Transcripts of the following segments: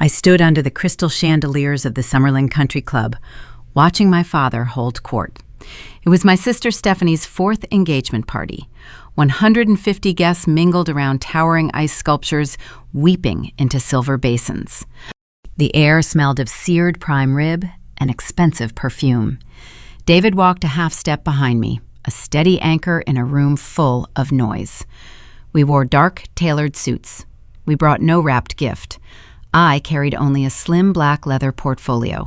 stood under the crystal chandeliers of the Summerlin Country Club, watching my father hold court. It was my sister Stephanie's 4th engagement party. 150 guests mingled around towering ice sculptures, weeping into silver basins. The air smelled of seared prime rib and expensive perfume. David walked a half step behind me, a steady anchor in a room full of noise. We wore dark, tailored suits. We brought no wrapped gift. I carried only a slim black leather portfolio.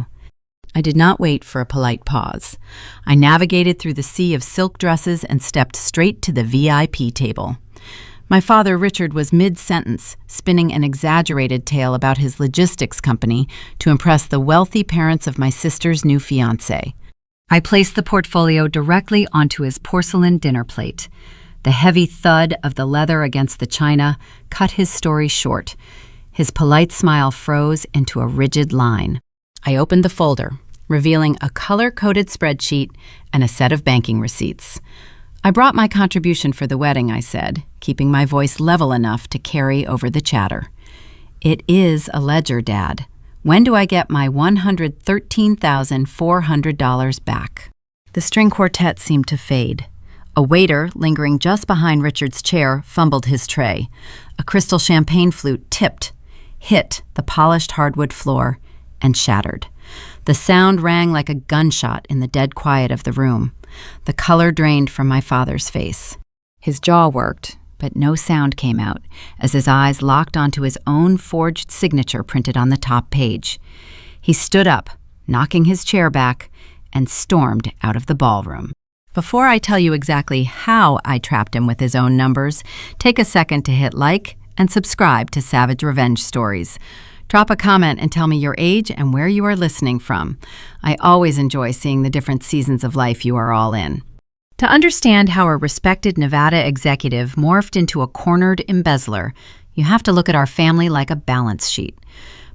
I did not wait for a polite pause. I navigated through the sea of silk dresses and stepped straight to the VIP table. My father, Richard, was mid-sentence, spinning an exaggerated tale about his logistics company to impress the wealthy parents of my sister's new fiancé. I placed the portfolio directly onto his porcelain dinner plate. The heavy thud of the leather against the china cut his story short. His polite smile froze into a rigid line. I opened the folder, revealing a color-coded spreadsheet and a set of banking receipts. I brought my contribution for the wedding, I said, keeping my voice level enough to carry over the chatter. It is a ledger, Dad. When do I get my $113,400 back? The string quartet seemed to fade. A waiter, lingering just behind Richard's chair, fumbled his tray. A crystal champagne flute tipped, hit the polished hardwood floor, and shattered. The sound rang like a gunshot in the dead quiet of the room. The color drained from my father's face. His jaw worked, but no sound came out as his eyes locked onto his own forged signature printed on the top page. He stood up, knocking his chair back, and stormed out of the ballroom. Before I tell you exactly how I trapped him with his own numbers, take a second to hit like and subscribe to Savage Revenge Stories. Drop a comment and tell me your age and where you are listening from. I always enjoy seeing the different seasons of life you are all in. To understand how a respected Nevada executive morphed into a cornered embezzler, you have to look at our family like a balance sheet.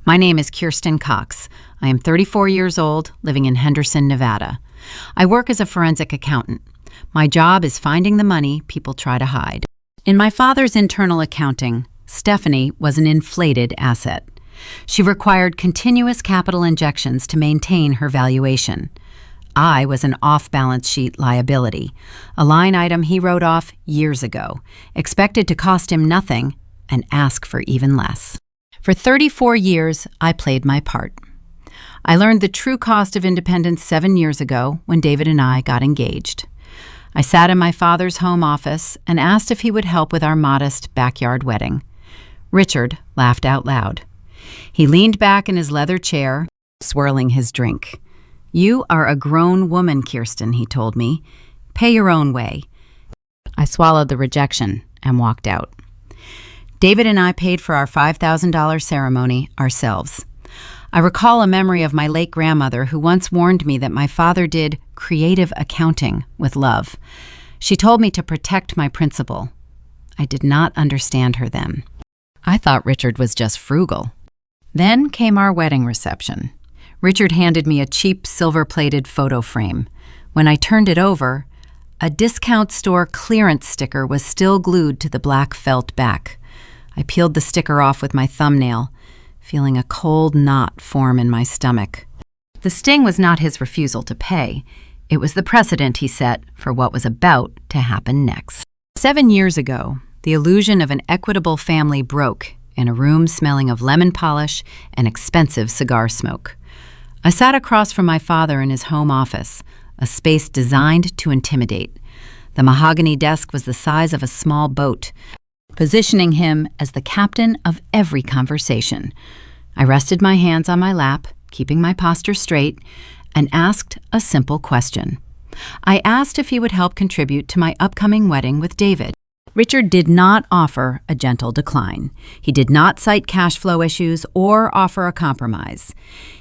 My name is Kirsten Cox. I am 34 years old, living in Henderson, Nevada. I work as a forensic accountant. My job is finding the money people try to hide. In my father's internal accounting, Stephanie was an inflated asset. She required continuous capital injections to maintain her valuation. I was an off-balance sheet liability, a line item he wrote off years ago, expected to cost him nothing and ask for even less. For 34 years, I played my part. I learned the true cost of independence 7 years ago when David and I got engaged. I sat in my father's home office and asked if he would help with our modest backyard wedding. Richard laughed out loud. He leaned back in his leather chair, swirling his drink. "You are a grown woman, Kirsten," he told me. "Pay your own way." I swallowed the rejection and walked out. David and I paid for our $5,000 ceremony ourselves. I recall a memory of my late grandmother who once warned me that my father did creative accounting with love. She told me to protect my principal. I did not understand her then. I thought Richard was just frugal. Then came our wedding reception. Richard handed me a cheap silver-plated photo frame. When I turned it over, a discount store clearance sticker was still glued to the black felt back. I peeled the sticker off with my thumbnail, feeling a cold knot form in my stomach. The sting was not his refusal to pay. It was the precedent he set for what was about to happen next. 7 years ago, the illusion of an equitable family broke in a room smelling of lemon polish and expensive cigar smoke. I sat across from my father in his home office, a space designed to intimidate. The mahogany desk was the size of a small boat, positioning him as the captain of every conversation. I rested my hands on my lap, keeping my posture straight, and asked a simple question. I asked if he would help contribute to my upcoming wedding with David. Richard did not offer a gentle decline. He did not cite cash flow issues or offer a compromise.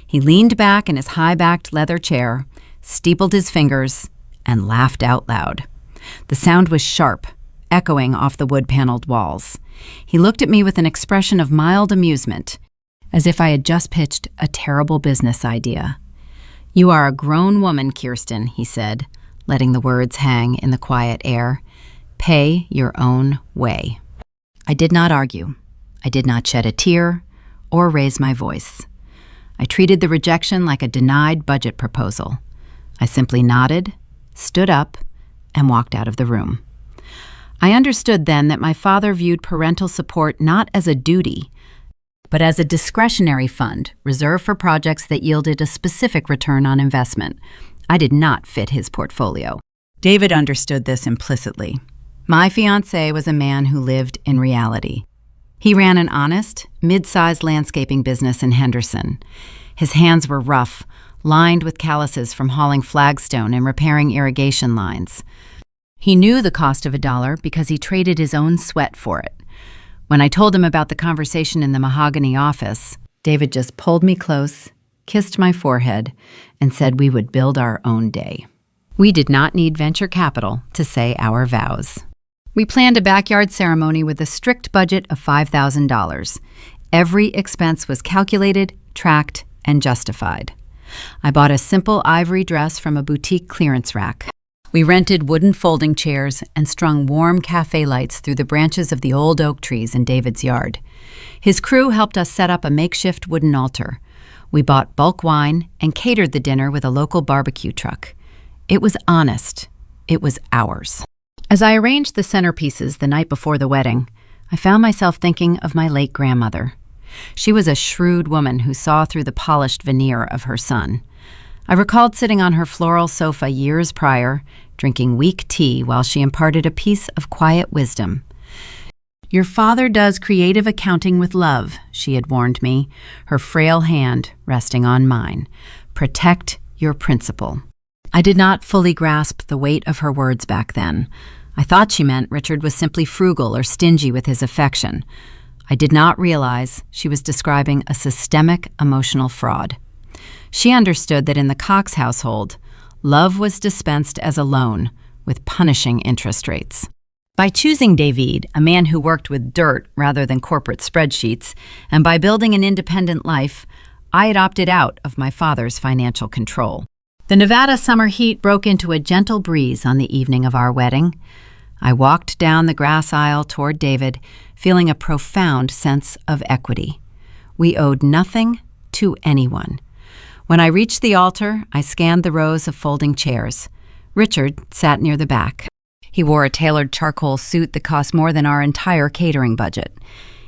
He leaned back in his high-backed leather chair, steepled his fingers, and laughed out loud. The sound was sharp, echoing off the wood-paneled walls. He looked at me with an expression of mild amusement, as if I had just pitched a terrible business idea. "You are a grown woman, Kirsten," he said, letting the words hang in the quiet air. "Pay your own way." I did not argue. I did not shed a tear or raise my voice. I treated the rejection like a denied budget proposal. I simply nodded, stood up, and walked out of the room. I understood then that my father viewed parental support not as a duty, but as a discretionary fund reserved for projects that yielded a specific return on investment. I did not fit his portfolio. David understood this implicitly. My fiancé was a man who lived in reality. He ran an honest, mid-sized landscaping business in Henderson. His hands were rough, lined with calluses from hauling flagstone and repairing irrigation lines. He knew the cost of $1 because he traded his own sweat for it. When I told him about the conversation in the mahogany office, David just pulled me close, kissed my forehead, and said we would build our own day. We did not need venture capital to say our vows. We planned a backyard ceremony with a strict budget of $5,000. Every expense was calculated, tracked, and justified. I bought a simple ivory dress from a boutique clearance rack. We rented wooden folding chairs and strung warm cafe lights through the branches of the old oak trees in David's yard. His crew helped us set up a makeshift wooden altar. We bought bulk wine and catered the dinner with a local barbecue truck. It was honest. It was ours. As I arranged the centerpieces the night before the wedding, I found myself thinking of my late grandmother. She was a shrewd woman who saw through the polished veneer of her son. I recalled sitting on her floral sofa years prior, drinking weak tea while she imparted a piece of quiet wisdom. "Your father does creative accounting with love," she had warned me, her frail hand resting on mine. "Protect your principal." I did not fully grasp the weight of her words back then. I thought she meant Richard was simply frugal or stingy with his affection. I did not realize she was describing a systemic emotional fraud. She understood that in the Cox household, love was dispensed as a loan, with punishing interest rates. By choosing David, a man who worked with dirt rather than corporate spreadsheets, and by building an independent life, I had opted out of my father's financial control. The Nevada summer heat broke into a gentle breeze on the evening of our wedding. I walked down the grass aisle toward David, feeling a profound sense of equity. We owed nothing to anyone. When I reached the altar, I scanned the rows of folding chairs. Richard sat near the back. He wore a tailored charcoal suit that cost more than our entire catering budget.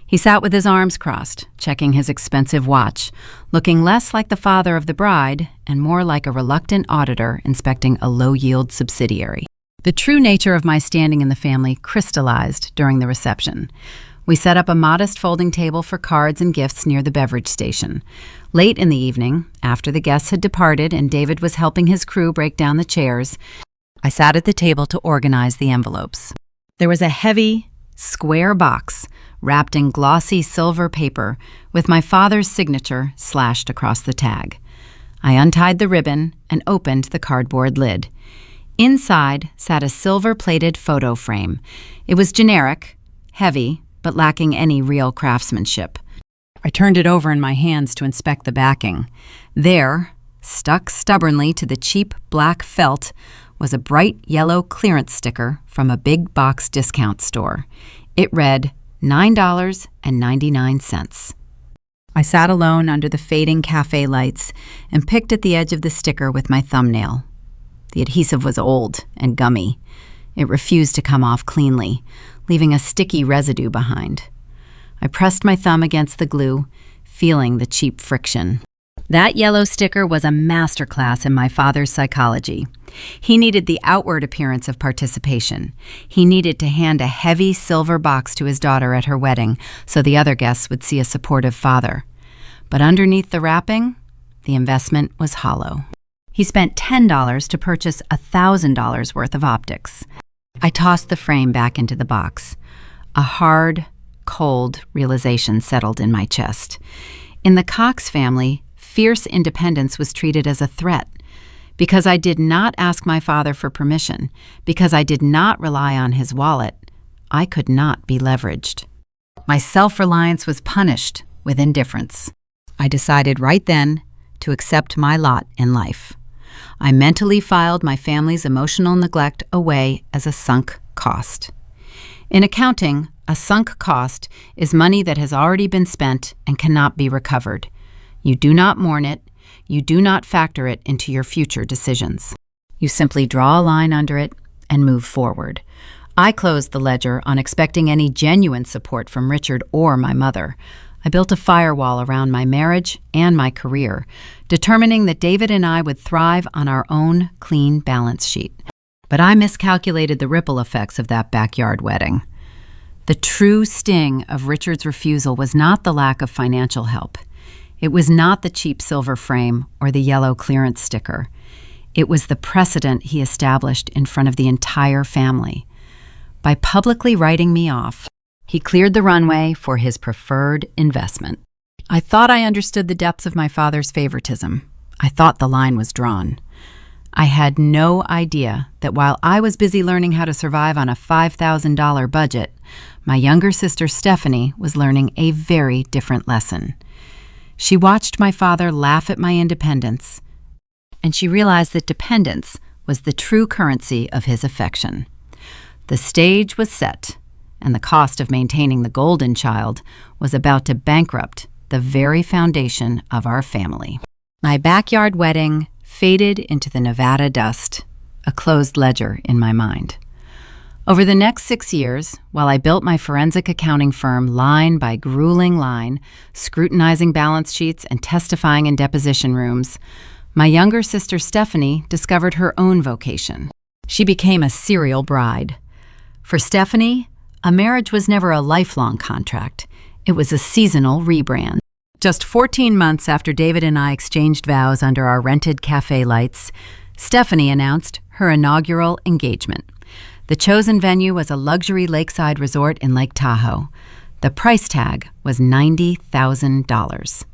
He sat with his arms crossed, checking his expensive watch, looking less like the father of the bride and more like a reluctant auditor inspecting a low-yield subsidiary. The true nature of my standing in the family crystallized during the reception. We set up a modest folding table for cards and gifts near the beverage station. Late in the evening, after the guests had departed and David was helping his crew break down the chairs, I sat at the table to organize the envelopes. There was a heavy, square box wrapped in glossy silver paper with my father's signature slashed across the tag. I untied the ribbon and opened the cardboard lid. Inside sat a silver-plated photo frame. It was generic, heavy, but lacking any real craftsmanship. I turned it over in my hands to inspect the backing. There, stuck stubbornly to the cheap black felt, was a bright yellow clearance sticker from a big box discount store. It read $9.99. I sat alone under the fading cafe lights and picked at the edge of the sticker with my thumbnail. The adhesive was old and gummy. It refused to come off cleanly, leaving a sticky residue behind. I pressed my thumb against the glue, feeling the cheap friction. That yellow sticker was a masterclass in my father's psychology. He needed the outward appearance of participation. He needed to hand a heavy silver box to his daughter at her wedding so the other guests would see a supportive father. But underneath the wrapping, the investment was hollow. He spent $10 to purchase $1,000 worth of optics. I tossed the frame back into the box. A hard, cold realization settled in my chest. In the Cox family, fierce independence was treated as a threat. Because I did not ask my father for permission, because I did not rely on his wallet, I could not be leveraged. My self-reliance was punished with indifference. I decided right then to accept my lot in life. I mentally filed my family's emotional neglect away as a sunk cost. In accounting, a sunk cost is money that has already been spent and cannot be recovered. You do not mourn it. You do not factor it into your future decisions. You simply draw a line under it and move forward. I closed the ledger on expecting any genuine support from Richard or my mother. I built a firewall around my marriage and my career, determining that David and I would thrive on our own clean balance sheet. But I miscalculated the ripple effects of that backyard wedding. The true sting of Richard's refusal was not the lack of financial help. It was not the cheap silver frame or the yellow clearance sticker. It was the precedent he established in front of the entire family. By publicly writing me off, he cleared the runway for his preferred investment. I thought I understood the depths of my father's favoritism. I thought the line was drawn. I had no idea that while I was busy learning how to survive on a $5,000 budget, my younger sister Stephanie was learning a very different lesson. She watched my father laugh at my independence, and she realized that dependence was the true currency of his affection. The stage was set, and the cost of maintaining the golden child was about to bankrupt the very foundation of our family. My backyard wedding faded into the Nevada dust, a closed ledger in my mind. Over the next 6 years, while I built my forensic accounting firm line by grueling line, scrutinizing balance sheets and testifying in deposition rooms, my younger sister Stephanie discovered her own vocation. She became a serial bride. For Stephanie, a marriage was never a lifelong contract. It was a seasonal rebrand. Just 14 months after David and I exchanged vows under our rented cafe lights, Stephanie announced her inaugural engagement. The chosen venue was a luxury lakeside resort in Lake Tahoe. The price tag was $90,000.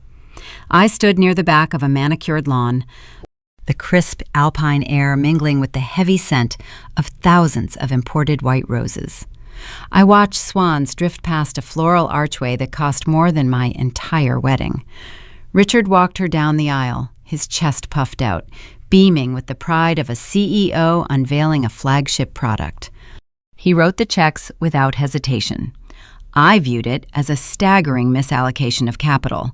I stood near the back of a manicured lawn, the crisp alpine air mingling with the heavy scent of thousands of imported white roses. I watched swans drift past a floral archway that cost more than my entire wedding. Richard walked her down the aisle, his chest puffed out, beaming with the pride of a CEO unveiling a flagship product. He wrote the checks without hesitation. I viewed it as a staggering misallocation of capital,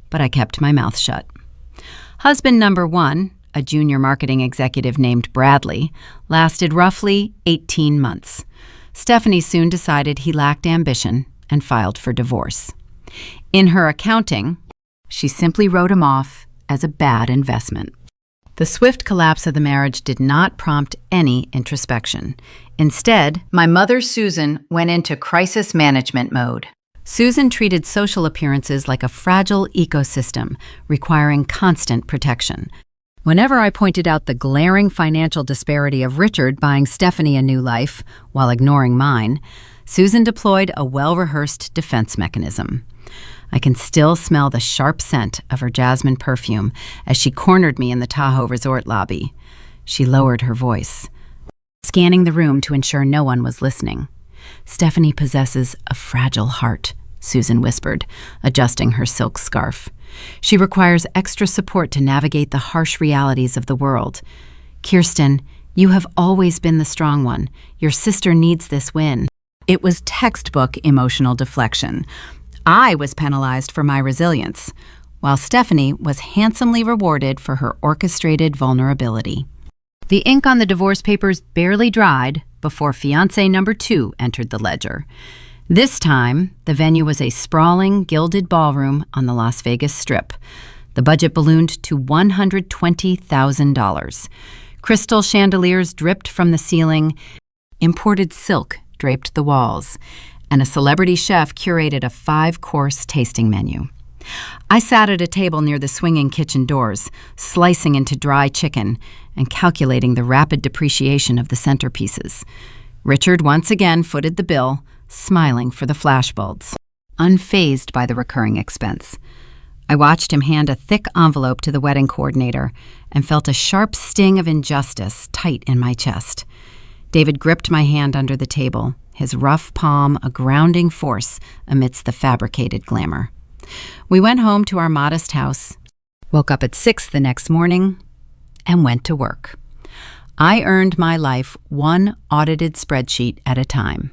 but I kept my mouth shut. Husband number one, a junior marketing executive named Bradley, lasted roughly 18 months. Stephanie soon decided he lacked ambition and filed for divorce. In her accounting, she simply wrote him off as a bad investment. The swift collapse of the marriage did not prompt any introspection. Instead, my mother, Susan, went into crisis management mode. Susan treated social appearances like a fragile ecosystem, requiring constant protection. Whenever I pointed out the glaring financial disparity of Richard buying Stephanie a new life while ignoring mine, Susan deployed a well-rehearsed defense mechanism. I can still smell the sharp scent of her jasmine perfume as she cornered me in the Tahoe resort lobby. She lowered her voice, scanning the room to ensure no one was listening. "Stephanie possesses a fragile heart," Susan whispered, adjusting her silk scarf. "She requires extra support to navigate the harsh realities of the world. Kirsten, you have always been the strong one. Your sister needs this win." It was textbook emotional deflection. I was penalized for my resilience, while Stephanie was handsomely rewarded for her orchestrated vulnerability. The ink on the divorce papers barely dried before fiancé number 2 entered the ledger. This time, the venue was a sprawling, gilded ballroom on the Las Vegas Strip. The budget ballooned to $120,000. Crystal chandeliers dripped from the ceiling, imported silk draped the walls, and a celebrity chef curated a 5-course tasting menu. I sat at a table near the swinging kitchen doors, slicing into dry chicken and calculating the rapid depreciation of the centerpieces. Richard once again footed the bill, smiling for the flashbulbs, unfazed by the recurring expense. I watched him hand a thick envelope to the wedding coordinator and felt a sharp sting of injustice tight in my chest. David gripped my hand under the table, his rough palm a grounding force amidst the fabricated glamour. We went home to our modest house, woke up at 6 the next morning, and went to work. I earned my life one audited spreadsheet at a time.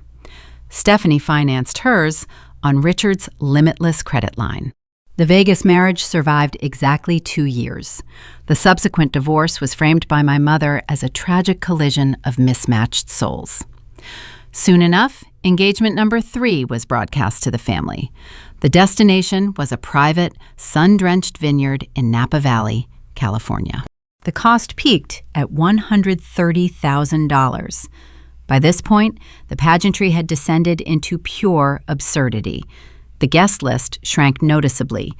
Stephanie financed hers on Richard's limitless credit line. The Vegas marriage survived exactly 2 years. The subsequent divorce was framed by my mother as a tragic collision of mismatched souls. Soon enough, engagement number 3 was broadcast to the family. The destination was a private, sun-drenched vineyard in Napa Valley, California. The cost peaked at $130,000. By this point, the pageantry had descended into pure absurdity. The guest list shrank noticeably,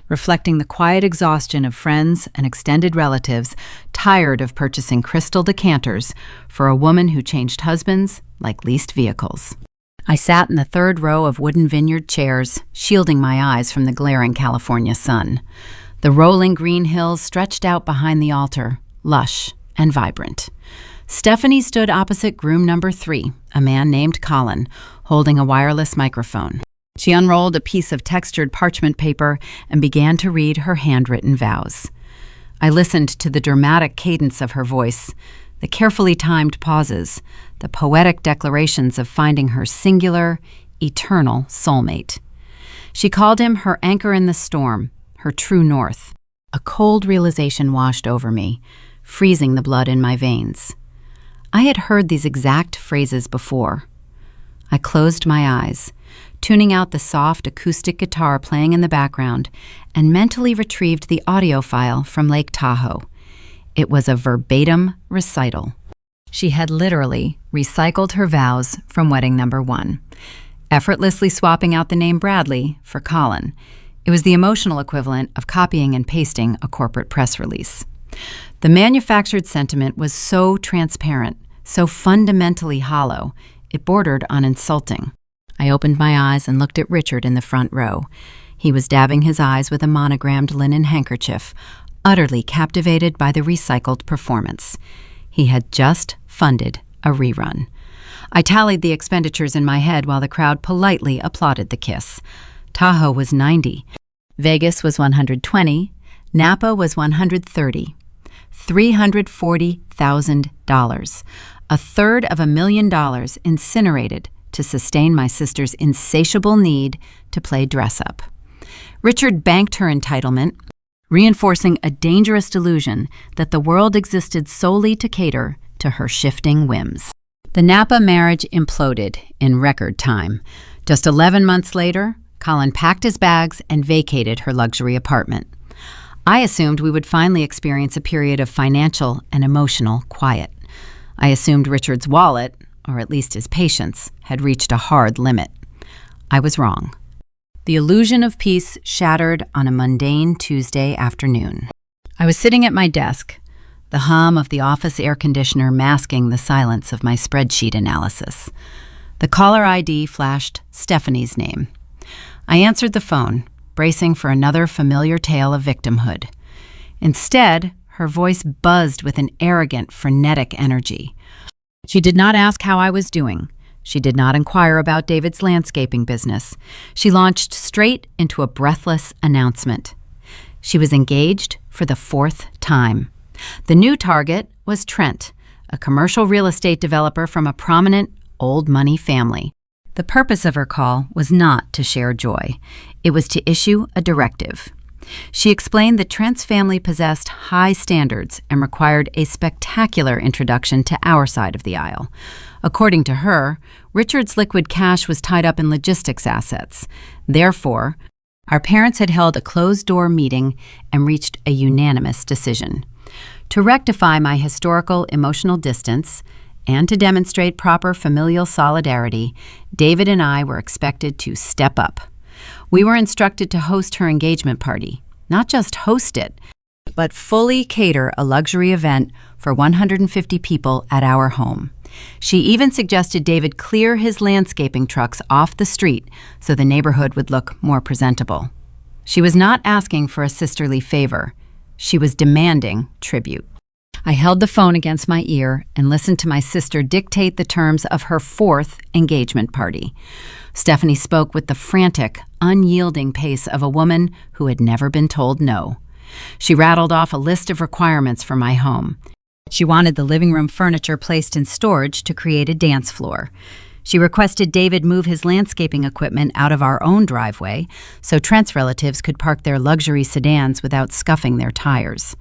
reflecting the quiet exhaustion of friends and extended relatives tired of purchasing crystal decanters for a woman who changed husbands like leased vehicles. I sat in the third row of wooden vineyard chairs, shielding my eyes from the glaring California sun. The rolling green hills stretched out behind the altar, lush and vibrant. Stephanie stood opposite groom number 3, a man named Colin, holding a wireless microphone. She unrolled a piece of textured parchment paper and began to read her handwritten vows. I listened to the dramatic cadence of her voice, the carefully timed pauses, the poetic declarations of finding her singular, eternal soulmate. She called him her anchor in the storm, her true north. A cold realization washed over me, freezing the blood in my veins. I had heard these exact phrases before. I closed my eyes, tuning out the soft acoustic guitar playing in the background, and mentally retrieved the audio file from Lake Tahoe. It was a verbatim recital. She had literally recycled her vows from wedding number 1, effortlessly swapping out the name Bradley for Colin. It was the emotional equivalent of copying and pasting a corporate press release. The manufactured sentiment was so transparent, so fundamentally hollow, it bordered on insulting. I opened my eyes and looked at Richard in the front row. He was dabbing his eyes with a monogrammed linen handkerchief, utterly captivated by the recycled performance. He had just funded a rerun. I tallied the expenditures in my head while the crowd politely applauded the kiss. Tahoe was $90. Vegas was $120. Napa was $130. $340,000. $250,000 incinerated to sustain my sister's insatiable need to play dress-up. Richard banked her entitlement, reinforcing a dangerous delusion that the world existed solely to cater to her shifting whims. The Napa marriage imploded in record time. Just 11 months later, Colin packed his bags and vacated her luxury apartment. I assumed we would finally experience a period of financial and emotional quiet. I assumed Richard's wallet, or at least his patience, had reached a hard limit. I was wrong. The illusion of peace shattered on a mundane Tuesday afternoon. I was sitting at my desk, the hum of the office air conditioner masking the silence of my spreadsheet analysis. The caller ID flashed Stephanie's name. I answered the phone, bracing for another familiar tale of victimhood. Instead, her voice buzzed with an arrogant, frenetic energy. She did not ask how I was doing. She did not inquire about David's landscaping business. She launched straight into a breathless announcement. She was engaged for the 4th time. The new target was Trent, a commercial real estate developer from a prominent old money family. The purpose of her call was not to share joy. It was to issue a directive. She explained that Trent's family possessed high standards and required a spectacular introduction to our side of the aisle. According to her, Richard's liquid cash was tied up in logistics assets. Therefore, our parents had held a closed-door meeting and reached a unanimous decision. To rectify my historical emotional distance and to demonstrate proper familial solidarity, David and I were expected to step up. We were instructed to host her engagement party, not just host it, but fully cater a luxury event for 150 people at our home. She even suggested David clear his landscaping trucks off the street so the neighborhood would look more presentable. She was not asking for a sisterly favor. She was demanding tribute. I held the phone against my ear and listened to my sister dictate the terms of her 4th engagement party. Stephanie spoke with the frantic, unyielding pace of a woman who had never been told no. She rattled off a list of requirements for my home. She wanted the living room furniture placed in storage to create a dance floor. She requested David move his landscaping equipment out of our own driveway so Trent's relatives could park their luxury sedans without scuffing their tires.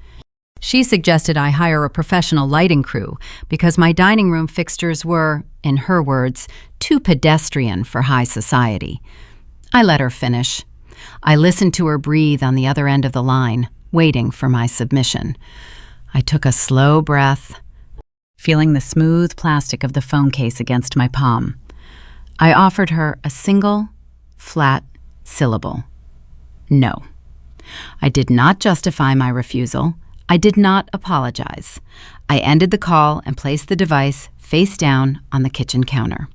She suggested I hire a professional lighting crew because my dining room fixtures were, in her words, too pedestrian for high society. I let her finish. I listened to her breathe on the other end of the line, waiting for my submission. I took a slow breath, feeling the smooth plastic of the phone case against my palm. I offered her a single, flat syllable. No. I did not justify my refusal. I did not apologize. I ended the call and placed the device face down on the kitchen counter.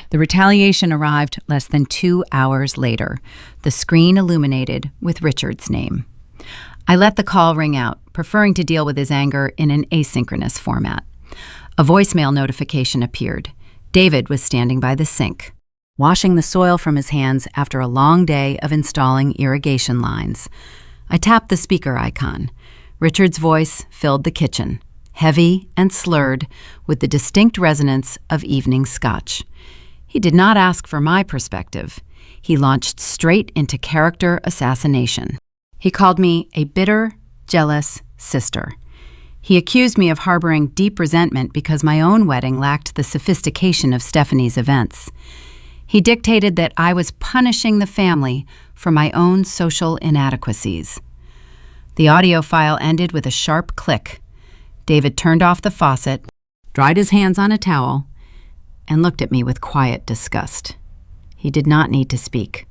The retaliation arrived less than 2 hours later, the screen illuminated with Richard's name. I let the call ring out, preferring to deal with his anger in an asynchronous format. A voicemail notification appeared. David was standing by the sink, washing the soil from his hands after a long day of installing irrigation lines. I tapped the speaker icon. Richard's voice filled the kitchen, heavy and slurred with the distinct resonance of evening scotch. He did not ask for my perspective. He launched straight into character assassination. He called me a bitter, jealous sister. He accused me of harboring deep resentment because my own wedding lacked the sophistication of Stephanie's events. He dictated that I was punishing the family for my own social inadequacies. The audio file ended with a sharp click. David turned off the faucet, dried his hands on a towel, and looked at me with quiet disgust. He did not need to speak.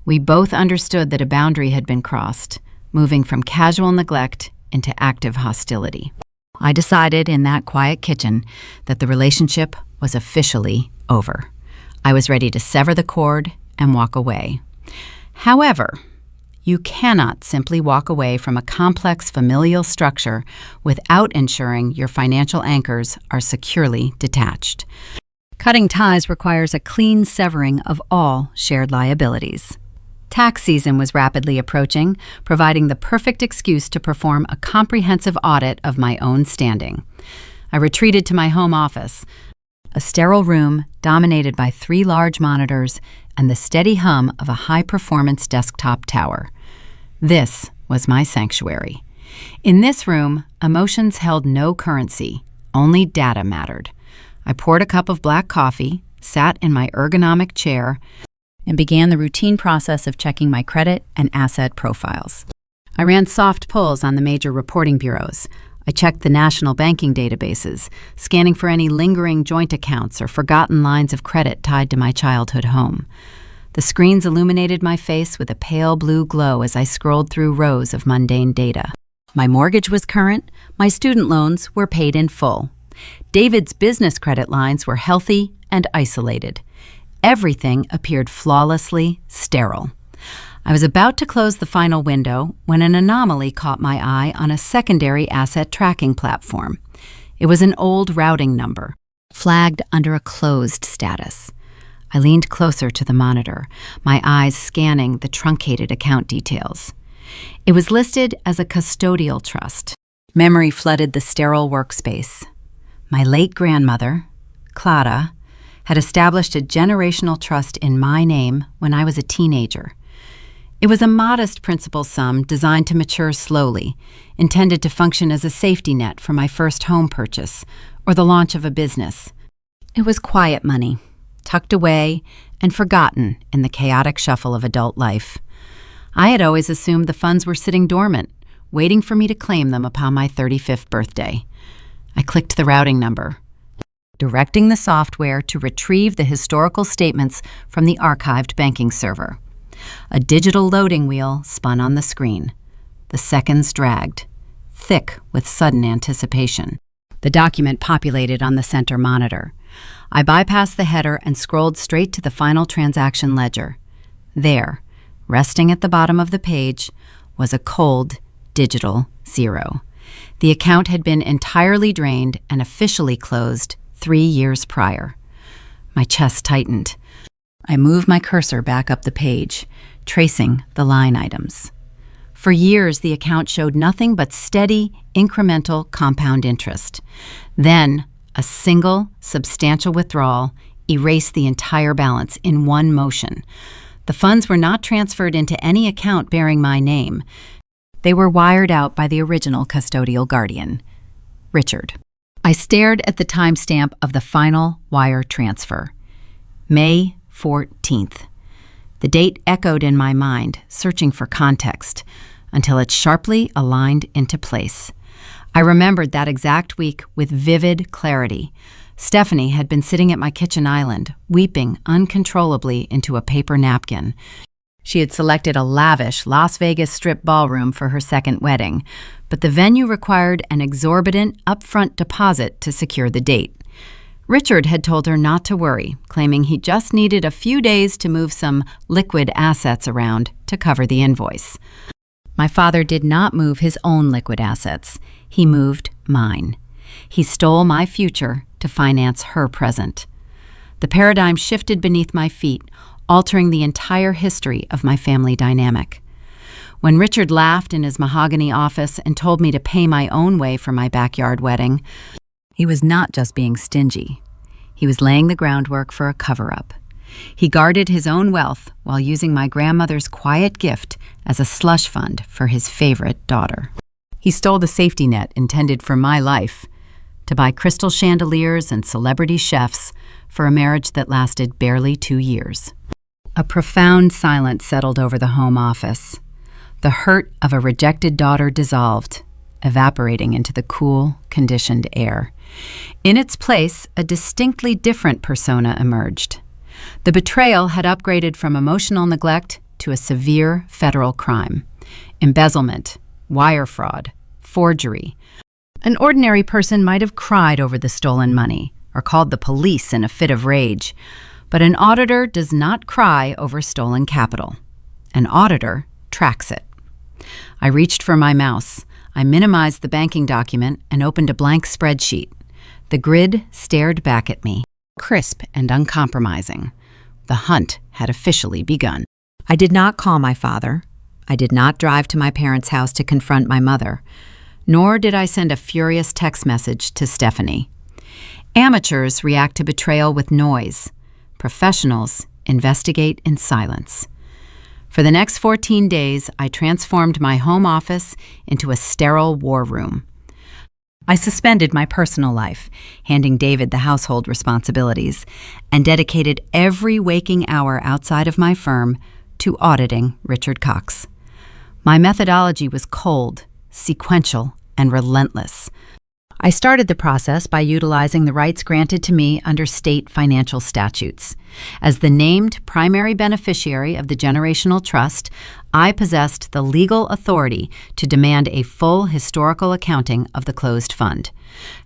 We both understood that a boundary had been crossed, moving from casual neglect into active hostility. I decided in that quiet kitchen that the relationship was officially over. I was ready to sever the cord and walk away. However, you cannot simply walk away from a complex familial structure without ensuring your financial anchors are securely detached. Cutting ties requires a clean severing of all shared liabilities. Tax season was rapidly approaching, providing the perfect excuse to perform a comprehensive audit of my own standing. I retreated to my home office, a sterile room dominated by 3 large monitors and the steady hum of a high-performance desktop tower. This was my sanctuary. In this room, emotions held no currency, only data mattered. I poured a cup of black coffee, sat in my ergonomic chair, and began the routine process of checking my credit and asset profiles. I ran soft pulls on the major reporting bureaus. I checked the national banking databases, scanning for any lingering joint accounts or forgotten lines of credit tied to my childhood home. The screens illuminated my face with a pale blue glow as I scrolled through rows of mundane data. My mortgage was current, my student loans were paid in full. David's business credit lines were healthy and isolated. Everything appeared flawlessly sterile. I was about to close the final window when an anomaly caught my eye on a secondary asset tracking platform. It was an old routing number, flagged under a closed status. I leaned closer to the monitor, my eyes scanning the truncated account details. It was listed as a custodial trust. Memory flooded the sterile workspace. My late grandmother, Clara, had established a generational trust in my name when I was a teenager. It was a modest principal sum designed to mature slowly, intended to function as a safety net for my first home purchase or the launch of a business. It was quiet money, tucked away and forgotten in the chaotic shuffle of adult life. I had always assumed the funds were sitting dormant, waiting for me to claim them upon my 35th birthday. I clicked the routing number, directing the software to retrieve the historical statements from the archived banking server. A digital loading wheel spun on the screen. The seconds dragged, thick with sudden anticipation. The document populated on the center monitor. I bypassed the header and scrolled straight to the final transaction ledger. There, resting at the bottom of the page, was a cold, digital 0. The account had been entirely drained and officially closed 3 years prior. My chest tightened. I moved my cursor back up the page, tracing the line items. For years, the account showed nothing but steady, incremental compound interest. Then, a single, substantial withdrawal erased the entire balance in one motion. The funds were not transferred into any account bearing my name. They were wired out by the original custodial guardian, Richard. I stared at the timestamp of the final wire transfer, May 14th. The date echoed in my mind, searching for context, until it sharply aligned into place. I remembered that exact week with vivid clarity. Stephanie had been sitting at my kitchen island, weeping uncontrollably into a paper napkin. She had selected a lavish Las Vegas Strip ballroom for her second wedding, but the venue required an exorbitant upfront deposit to secure the date. Richard had told her not to worry, claiming he just needed a few days to move some liquid assets around to cover the invoice. My father did not move his own liquid assets. He moved mine. He stole my future to finance her present. The paradigm shifted beneath my feet, altering the entire history of my family dynamic. When Richard laughed in his mahogany office and told me to pay my own way for my backyard wedding, he was not just being stingy. He was laying the groundwork for a cover-up. He guarded his own wealth while using my grandmother's quiet gift as a slush fund for his favorite daughter. He stole the safety net intended for my life to buy crystal chandeliers and celebrity chefs for a marriage that lasted barely 2 years. A profound silence settled over the home office. The hurt of a rejected daughter dissolved, evaporating into the cool, conditioned air. In its place, a distinctly different persona emerged. The betrayal had upgraded from emotional neglect to a severe federal crime. Embezzlement, wire fraud, forgery. An ordinary person might have cried over the stolen money or called the police in a fit of rage, but an auditor does not cry over stolen capital. An auditor tracks it. I reached for my mouse. I minimized the banking document and opened a blank spreadsheet. The grid stared back at me, crisp and uncompromising. The hunt had officially begun. I did not call my father. I did not drive to my parents' house to confront my mother. Nor did I send a furious text message to Stephanie. Amateurs react to betrayal with noise. Professionals investigate in silence. For the next 14 days, I transformed my home office into a sterile war room. I suspended my personal life, handing David the household responsibilities, and dedicated every waking hour outside of my firm to auditing Richard Cox. My methodology was cold, sequential, and relentless. I started the process by utilizing the rights granted to me under state financial statutes. As the named primary beneficiary of the generational trust, I possessed the legal authority to demand a full historical accounting of the closed fund.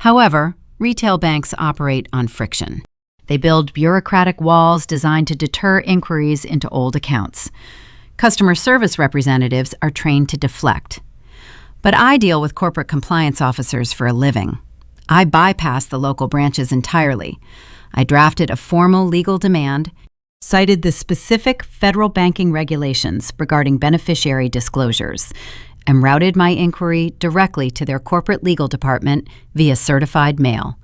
However, retail banks operate on friction. They build bureaucratic walls designed to deter inquiries into old accounts. Customer service representatives are trained to deflect. But I deal with corporate compliance officers for a living. I bypass the local branches entirely. I drafted a formal legal demand, cited the specific federal banking regulations regarding beneficiary disclosures, and routed my inquiry directly to their corporate legal department via certified mail.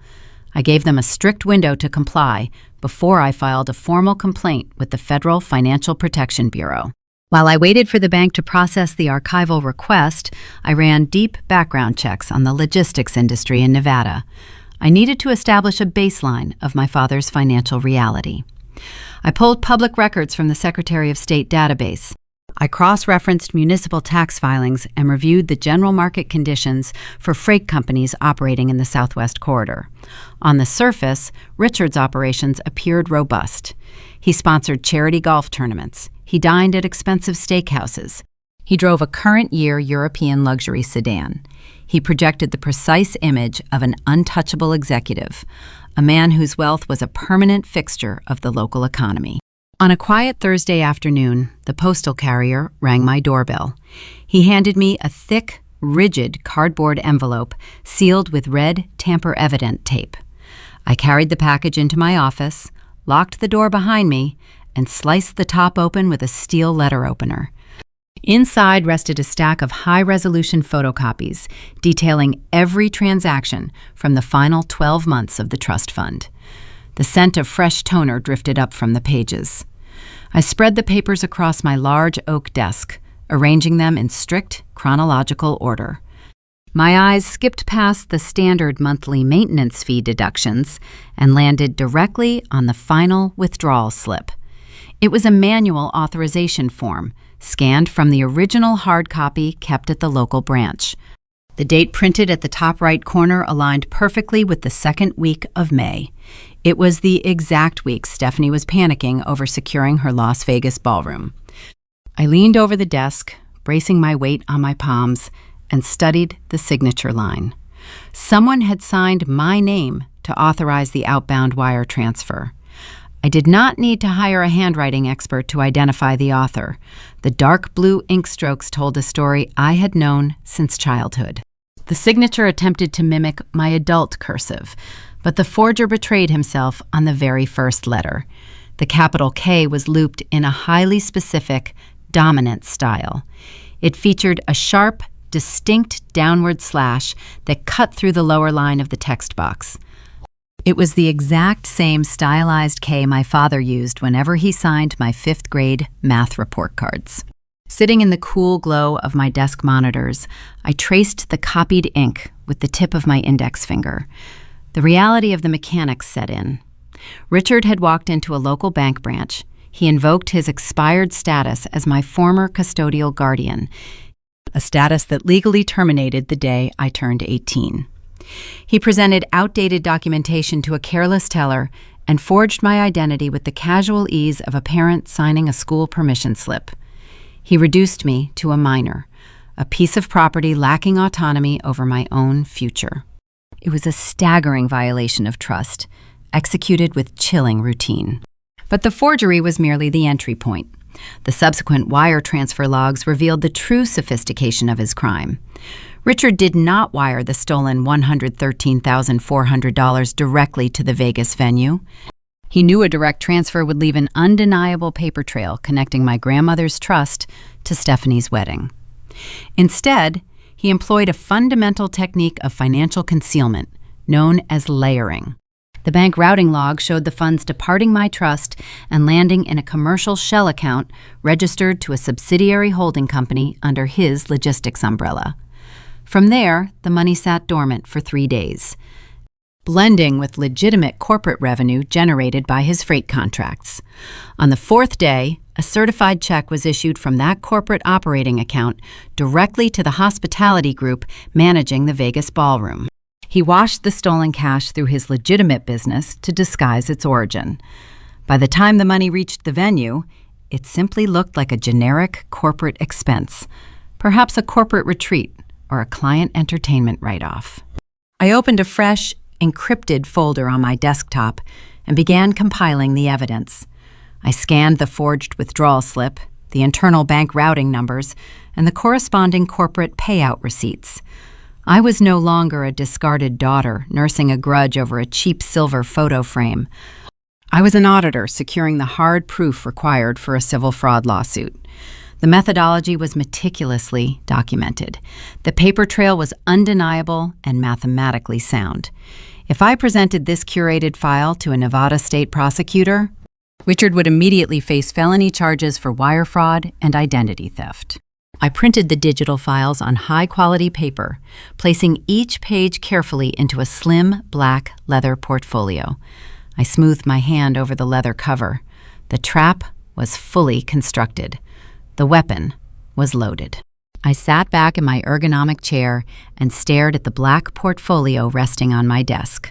I gave them a strict window to comply before I filed a formal complaint with the Federal Financial Protection Bureau. While I waited for the bank to process the archival request, I ran deep background checks on the logistics industry in Nevada. I needed to establish a baseline of my father's financial reality. I pulled public records from the Secretary of State database. I cross-referenced municipal tax filings and reviewed the general market conditions for freight companies operating in the Southwest Corridor. On the surface, Richard's operations appeared robust. He sponsored charity golf tournaments. He dined at expensive steakhouses. He drove a current year European luxury sedan. He projected the precise image of an untouchable executive, a man whose wealth was a permanent fixture of the local economy. On a quiet Thursday afternoon, the postal carrier rang my doorbell. He handed me a thick, rigid cardboard envelope sealed with red tamper-evident tape. I carried the package into my office, locked the door behind me, and sliced the top open with a steel letter opener. Inside rested a stack of high-resolution photocopies detailing every transaction from the final 12 months of the trust fund. The scent of fresh toner drifted up from the pages. I spread the papers across my large oak desk, arranging them in strict chronological order. My eyes skipped past the standard monthly maintenance fee deductions and landed directly on the final withdrawal slip. It was a manual authorization form, scanned from the original hard copy kept at the local branch. The date printed at the top right corner aligned perfectly with the second week of May. It was the exact week Stephanie was panicking over securing her Las Vegas ballroom. I leaned over the desk, bracing my weight on my palms, and studied the signature line. Someone had signed my name to authorize the outbound wire transfer. I did not need to hire a handwriting expert to identify the author. The dark blue ink strokes told a story I had known since childhood. The signature attempted to mimic my adult cursive, but the forger betrayed himself on the very first letter. The capital K was looped in a highly specific, dominant style. It featured a sharp, distinct downward slash that cut through the lower line of the text box. It was the exact same stylized K my father used whenever he signed my 5th grade math report cards. Sitting in the cool glow of my desk monitors, I traced the copied ink with the tip of my index finger. The reality of the mechanics set in. Richard had walked into a local bank branch. He invoked his expired status as my former custodial guardian, a status that legally terminated the day I turned 18. He presented outdated documentation to a careless teller and forged my identity with the casual ease of a parent signing a school permission slip. He reduced me to a minor, a piece of property lacking autonomy over my own future. It was a staggering violation of trust, executed with chilling routine. But the forgery was merely the entry point. The subsequent wire transfer logs revealed the true sophistication of his crime. Richard did not wire the stolen $113,400 directly to the Vegas venue. He knew a direct transfer would leave an undeniable paper trail connecting my grandmother's trust to Stephanie's wedding. Instead, he employed a fundamental technique of financial concealment, known as layering. The bank routing log showed the funds departing my trust and landing in a commercial shell account registered to a subsidiary holding company under his logistics umbrella. From there, the money sat dormant for 3 days, blending with legitimate corporate revenue generated by his freight contracts. On the 4th day, a certified check was issued from that corporate operating account directly to the hospitality group managing the Vegas ballroom. He washed the stolen cash through his legitimate business to disguise its origin. By the time the money reached the venue, it simply looked like a generic corporate expense, perhaps a corporate retreat or a client entertainment write-off. I opened a fresh, encrypted folder on my desktop and began compiling the evidence. I scanned the forged withdrawal slip, the internal bank routing numbers, and the corresponding corporate payout receipts. I was no longer a discarded daughter nursing a grudge over a cheap silver photo frame. I was an auditor securing the hard proof required for a civil fraud lawsuit. The methodology was meticulously documented. The paper trail was undeniable and mathematically sound. If I presented this curated file to a Nevada state prosecutor, Richard would immediately face felony charges for wire fraud and identity theft. I printed the digital files on high-quality paper, placing each page carefully into a slim, black leather portfolio. I smoothed my hand over the leather cover. The trap was fully constructed. The weapon was loaded. I sat back in my ergonomic chair and stared at the black portfolio resting on my desk.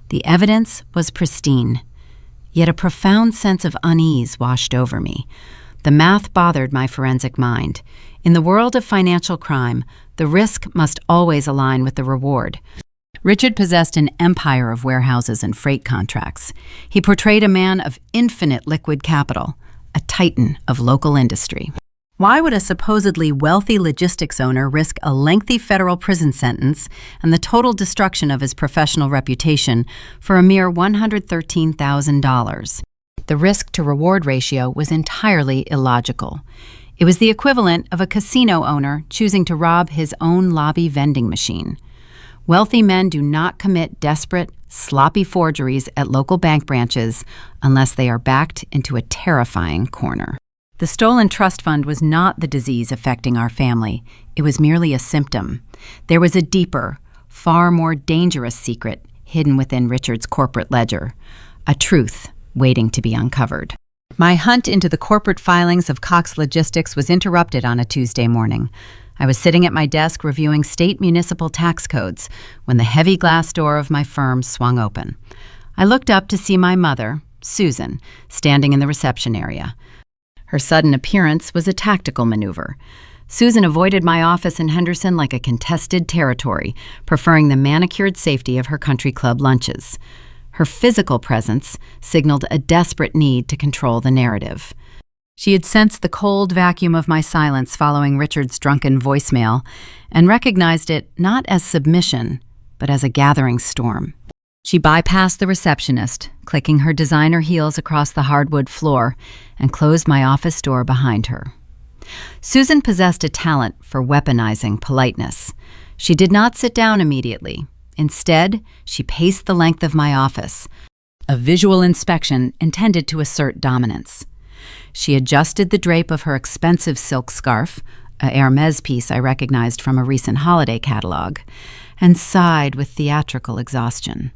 The evidence was pristine, yet a profound sense of unease washed over me. The math bothered my forensic mind. In the world of financial crime, the risk must always align with the reward. Richard possessed an empire of warehouses and freight contracts. He portrayed a man of infinite liquid capital, a titan of local industry. Why would a supposedly wealthy logistics owner risk a lengthy federal prison sentence and the total destruction of his professional reputation for a mere $113,000? The risk-to-reward ratio was entirely illogical. It was the equivalent of a casino owner choosing to rob his own lobby vending machine. Wealthy men do not commit desperate, sloppy forgeries at local bank branches unless they are backed into a terrifying corner. The stolen trust fund was not the disease affecting our family. It was merely a symptom. There was a deeper, far more dangerous secret hidden within Richard's corporate ledger, a truth waiting to be uncovered. My hunt into the corporate filings of Cox Logistics was interrupted on a Tuesday morning. I was sitting at my desk reviewing state municipal tax codes when the heavy glass door of my firm swung open. I looked up to see my mother, Susan, standing in the reception area. Her sudden appearance was a tactical maneuver. Susan avoided my office in Henderson like a contested territory, preferring the manicured safety of her country club lunches. Her physical presence signaled a desperate need to control the narrative. She had sensed the cold vacuum of my silence following Richard's drunken voicemail and recognized it not as submission, but as a gathering storm. She bypassed the receptionist, clicking her designer heels across the hardwood floor, and closed my office door behind her. Susan possessed a talent for weaponizing politeness. She did not sit down immediately. Instead, she paced the length of my office, a visual inspection intended to assert dominance. She adjusted the drape of her expensive silk scarf, a Hermes piece I recognized from a recent holiday catalog, and sighed with theatrical exhaustion.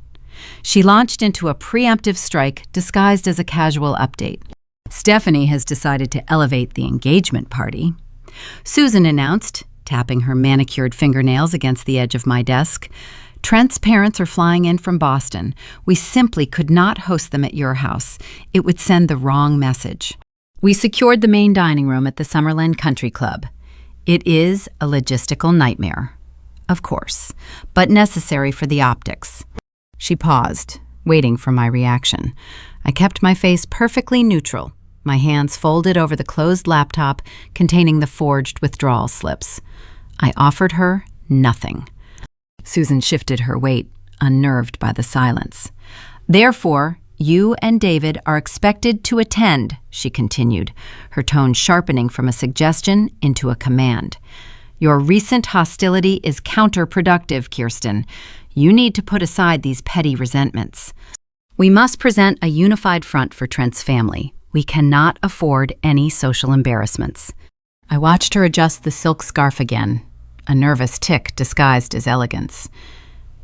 She launched into a preemptive strike disguised as a casual update. Stephanie has decided to elevate the engagement party. Susan announced, tapping her manicured fingernails against the edge of my desk. Trent's parents are flying in from Boston. We simply could not host them at your house. It would send the wrong message. We secured the main dining room at the Summerlin Country Club. It is a logistical nightmare, of course, but necessary for the optics. She paused, waiting for my reaction. I kept my face perfectly neutral, my hands folded over the closed laptop containing the forged withdrawal slips. I offered her nothing. Susan shifted her weight, unnerved by the silence. Therefore, you and David are expected to attend, she continued, her tone sharpening from a suggestion into a command. Your recent hostility is counterproductive, Kirsten. You need to put aside these petty resentments. We must present a unified front for Trent's family. We cannot afford any social embarrassments. I watched her adjust the silk scarf again, a nervous tic disguised as elegance.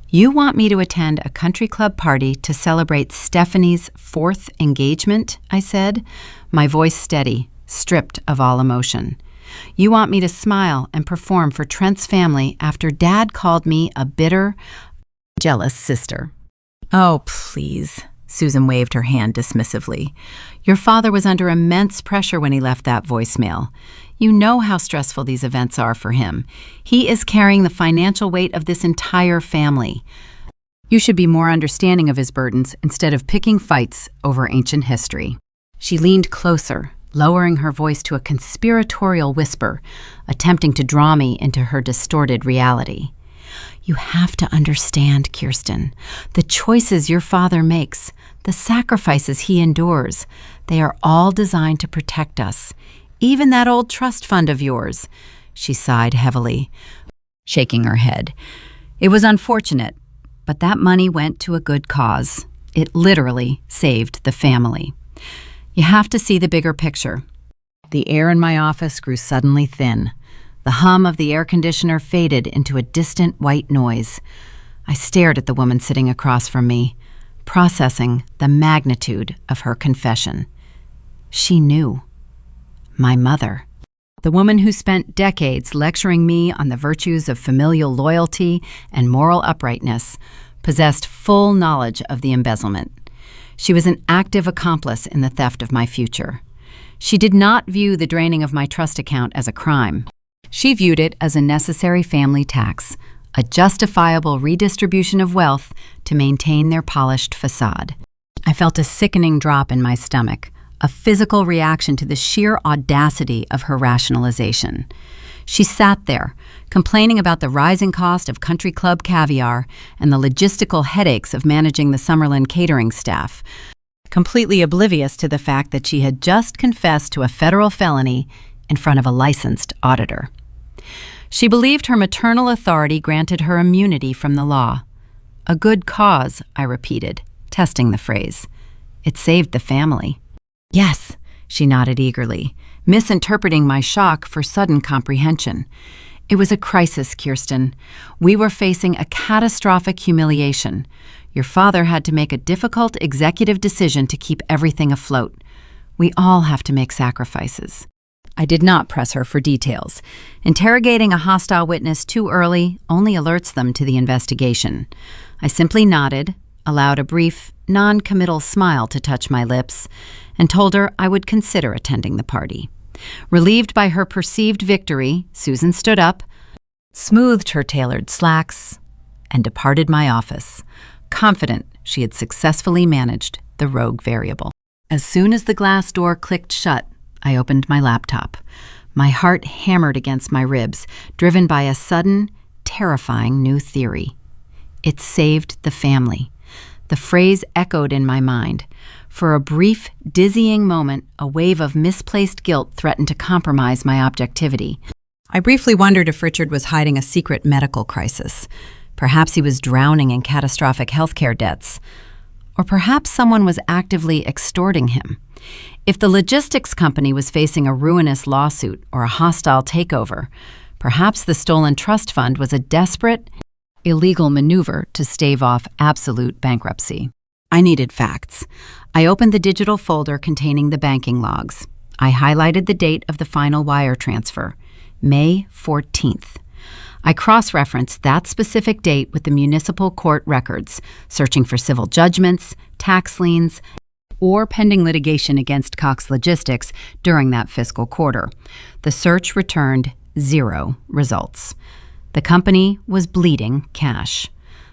You want me to attend a country club party to celebrate Stephanie's 4th engagement, I said, my voice steady, stripped of all emotion. You want me to smile and perform for Trent's family after Dad called me a bitter, jealous sister. Oh, please, Susan waved her hand dismissively. Your father was under immense pressure when he left that voicemail. You know how stressful these events are for him. He is carrying the financial weight of this entire family. You should be more understanding of his burdens instead of picking fights over ancient history. She leaned closer, lowering her voice to a conspiratorial whisper, attempting to draw me into her distorted reality. You have to understand, Kirsten. The choices your father makes, the sacrifices he endures, they are all designed to protect us. Even that old trust fund of yours. She sighed heavily, shaking her head. It was unfortunate, but that money went to a good cause. It literally saved the family. You have to see the bigger picture. The air in my office grew suddenly thin. The hum of the air conditioner faded into a distant white noise. I stared at the woman sitting across from me, processing the magnitude of her confession. She knew. My mother. The woman who spent decades lecturing me on the virtues of familial loyalty and moral uprightness possessed full knowledge of the embezzlement. She was an active accomplice in the theft of my future. She did not view the draining of my trust account as a crime. She viewed it as a necessary family tax, a justifiable redistribution of wealth to maintain their polished facade. I felt a sickening drop in my stomach, a physical reaction to the sheer audacity of her rationalization. She sat there, complaining about the rising cost of country club caviar and the logistical headaches of managing the Summerlin catering staff, completely oblivious to the fact that she had just confessed to a federal felony in front of a licensed auditor. She believed her maternal authority granted her immunity from the law. A good cause, I repeated, testing the phrase. It saved the family. Yes, she nodded eagerly, misinterpreting my shock for sudden comprehension. It was a crisis, Kirsten. We were facing a catastrophic humiliation. Your father had to make a difficult executive decision to keep everything afloat. We all have to make sacrifices. I did not press her for details. Interrogating a hostile witness too early only alerts them to the investigation. I simply nodded, allowed a brief, non-committal smile to touch my lips, and told her I would consider attending the party. Relieved by her perceived victory, Susan stood up, smoothed her tailored slacks, and departed my office, confident she had successfully managed the rogue variable. As soon as the glass door clicked shut, I opened my laptop. My heart hammered against my ribs, driven by a sudden, terrifying new theory. It saved the family. The phrase echoed in my mind. For a brief, dizzying moment, a wave of misplaced guilt threatened to compromise my objectivity. I briefly wondered if Richard was hiding a secret medical crisis. Perhaps he was drowning in catastrophic healthcare debts. Or perhaps someone was actively extorting him. If the logistics company was facing a ruinous lawsuit or a hostile takeover, perhaps the stolen trust fund was a desperate, illegal maneuver to stave off absolute bankruptcy. I needed facts. I opened the digital folder containing the banking logs. I highlighted the date of the final wire transfer, May 14th. I cross-referenced that specific date with the municipal court records, searching for civil judgments, tax liens, or pending litigation against Cox Logistics during that fiscal quarter. The search returned 0 results. The company was bleeding cash.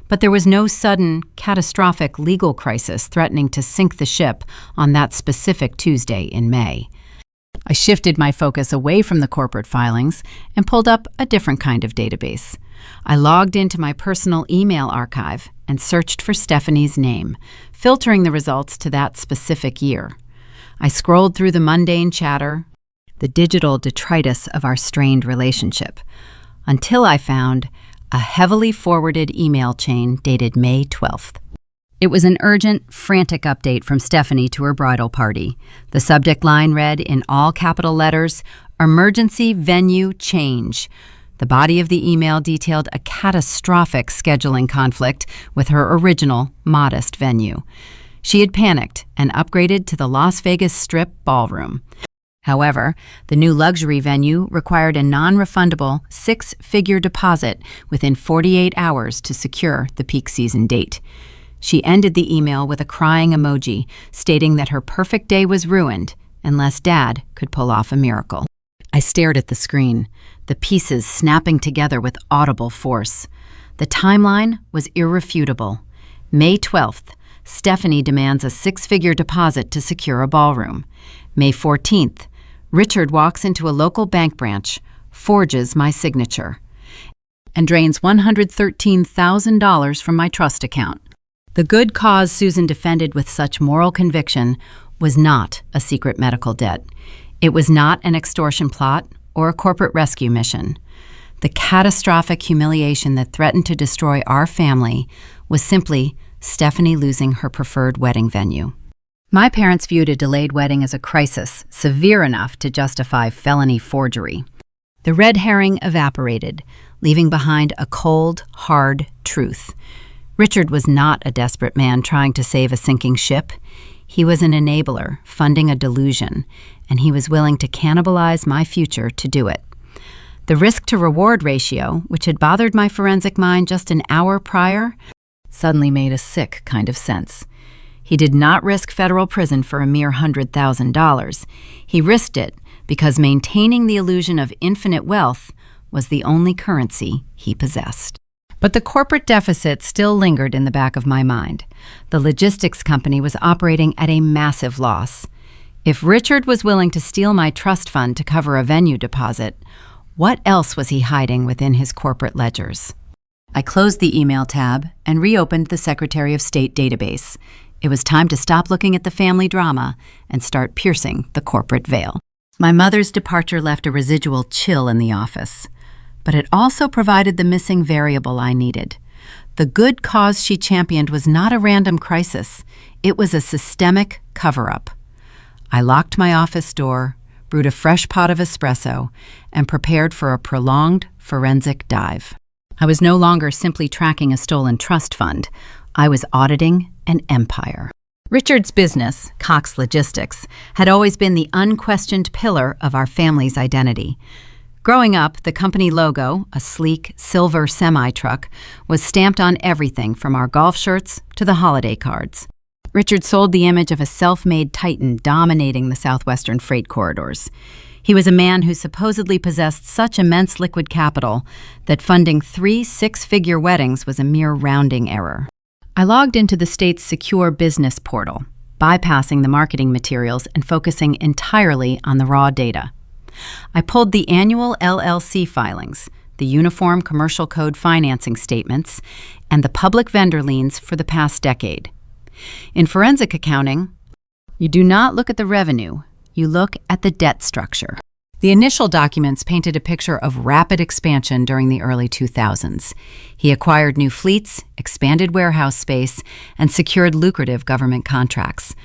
But there was no sudden, catastrophic legal crisis threatening to sink the ship on that specific Tuesday in May. I shifted my focus away from the corporate filings and pulled up a different kind of database. I logged into my personal email archive and searched for Stephanie's name, filtering the results to that specific year. I scrolled through the mundane chatter, the digital detritus of our strained relationship, until I found a heavily forwarded email chain dated May 12th. It was an urgent, frantic update from Stephanie to her bridal party. The subject line read in all capital letters, "Emergency venue change." The body of the email detailed a catastrophic scheduling conflict with her original, modest venue. She had panicked and upgraded to the Las Vegas Strip ballroom. However, the new luxury venue required a non-refundable 6-figure deposit within 48 hours to secure the peak season date. She ended the email with a crying emoji, stating that her perfect day was ruined unless Dad could pull off a miracle. I stared at the screen, the pieces snapping together with audible force. The timeline was irrefutable. May 12th, Stephanie demands a 6-figure deposit to secure a ballroom. May 14th, Richard walks into a local bank branch, forges my signature, and drains $113,000 from my trust account. The good cause Susan defended with such moral conviction was not a secret medical debt. It was not an extortion plot or a corporate rescue mission. The catastrophic humiliation that threatened to destroy our family was simply Stephanie losing her preferred wedding venue. My parents viewed a delayed wedding as a crisis severe enough to justify felony forgery. The red herring evaporated, leaving behind a cold, hard truth. Richard was not a desperate man trying to save a sinking ship. He was an enabler, funding a delusion, and he was willing to cannibalize my future to do it. The risk-to-reward ratio, which had bothered my forensic mind just an hour prior, suddenly made a sick kind of sense. He did not risk federal prison for a mere $100,000. He risked it because maintaining the illusion of infinite wealth was the only currency he possessed. But the corporate deficit still lingered in the back of my mind. The logistics company was operating at a massive loss. If Richard was willing to steal my trust fund to cover a venue deposit, what else was he hiding within his corporate ledgers? I closed the email tab and reopened the Secretary of State database. It was time to stop looking at the family drama and start piercing the corporate veil. My mother's departure left a residual chill in the office. but it also provided the missing variable I needed. The good cause she championed was not a random crisis. It was a systemic cover-up. I locked my office door, brewed a fresh pot of espresso, and prepared for a prolonged forensic dive. I was no longer simply tracking a stolen trust fund. I was auditing an empire. Richard's business, Cox Logistics, had always been the unquestioned pillar of our family's identity. Growing up, the company logo, a sleek silver semi-truck, was stamped on everything from our golf shirts to the holiday cards. Richard sold the image of a self-made titan dominating the southwestern freight corridors. He was a man who supposedly possessed such immense liquid capital that funding 3 six-figure weddings was a mere rounding error. I logged into the state's secure business portal, bypassing the marketing materials and focusing entirely on the raw data. I pulled the annual LLC filings, the Uniform Commercial Code financing statements, and the public vendor liens for the past decade. In forensic accounting, you do not look at the revenue, you look at the debt structure. The initial documents painted a picture of rapid expansion during the early 2000s. He acquired new fleets, expanded warehouse space, and secured lucrative government contracts.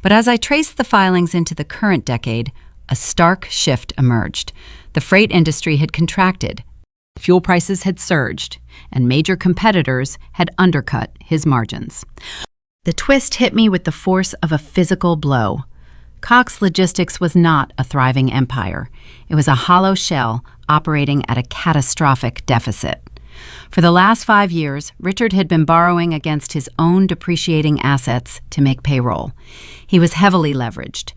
But as I traced the filings into the current decade, a stark shift emerged. The freight industry had contracted, fuel prices had surged, and major competitors had undercut his margins. The twist hit me with the force of a physical blow. Cox Logistics was not a thriving empire. It was a hollow shell operating at a catastrophic deficit. For the last 5 years, Richard had been borrowing against his own depreciating assets to make payroll. He was heavily leveraged,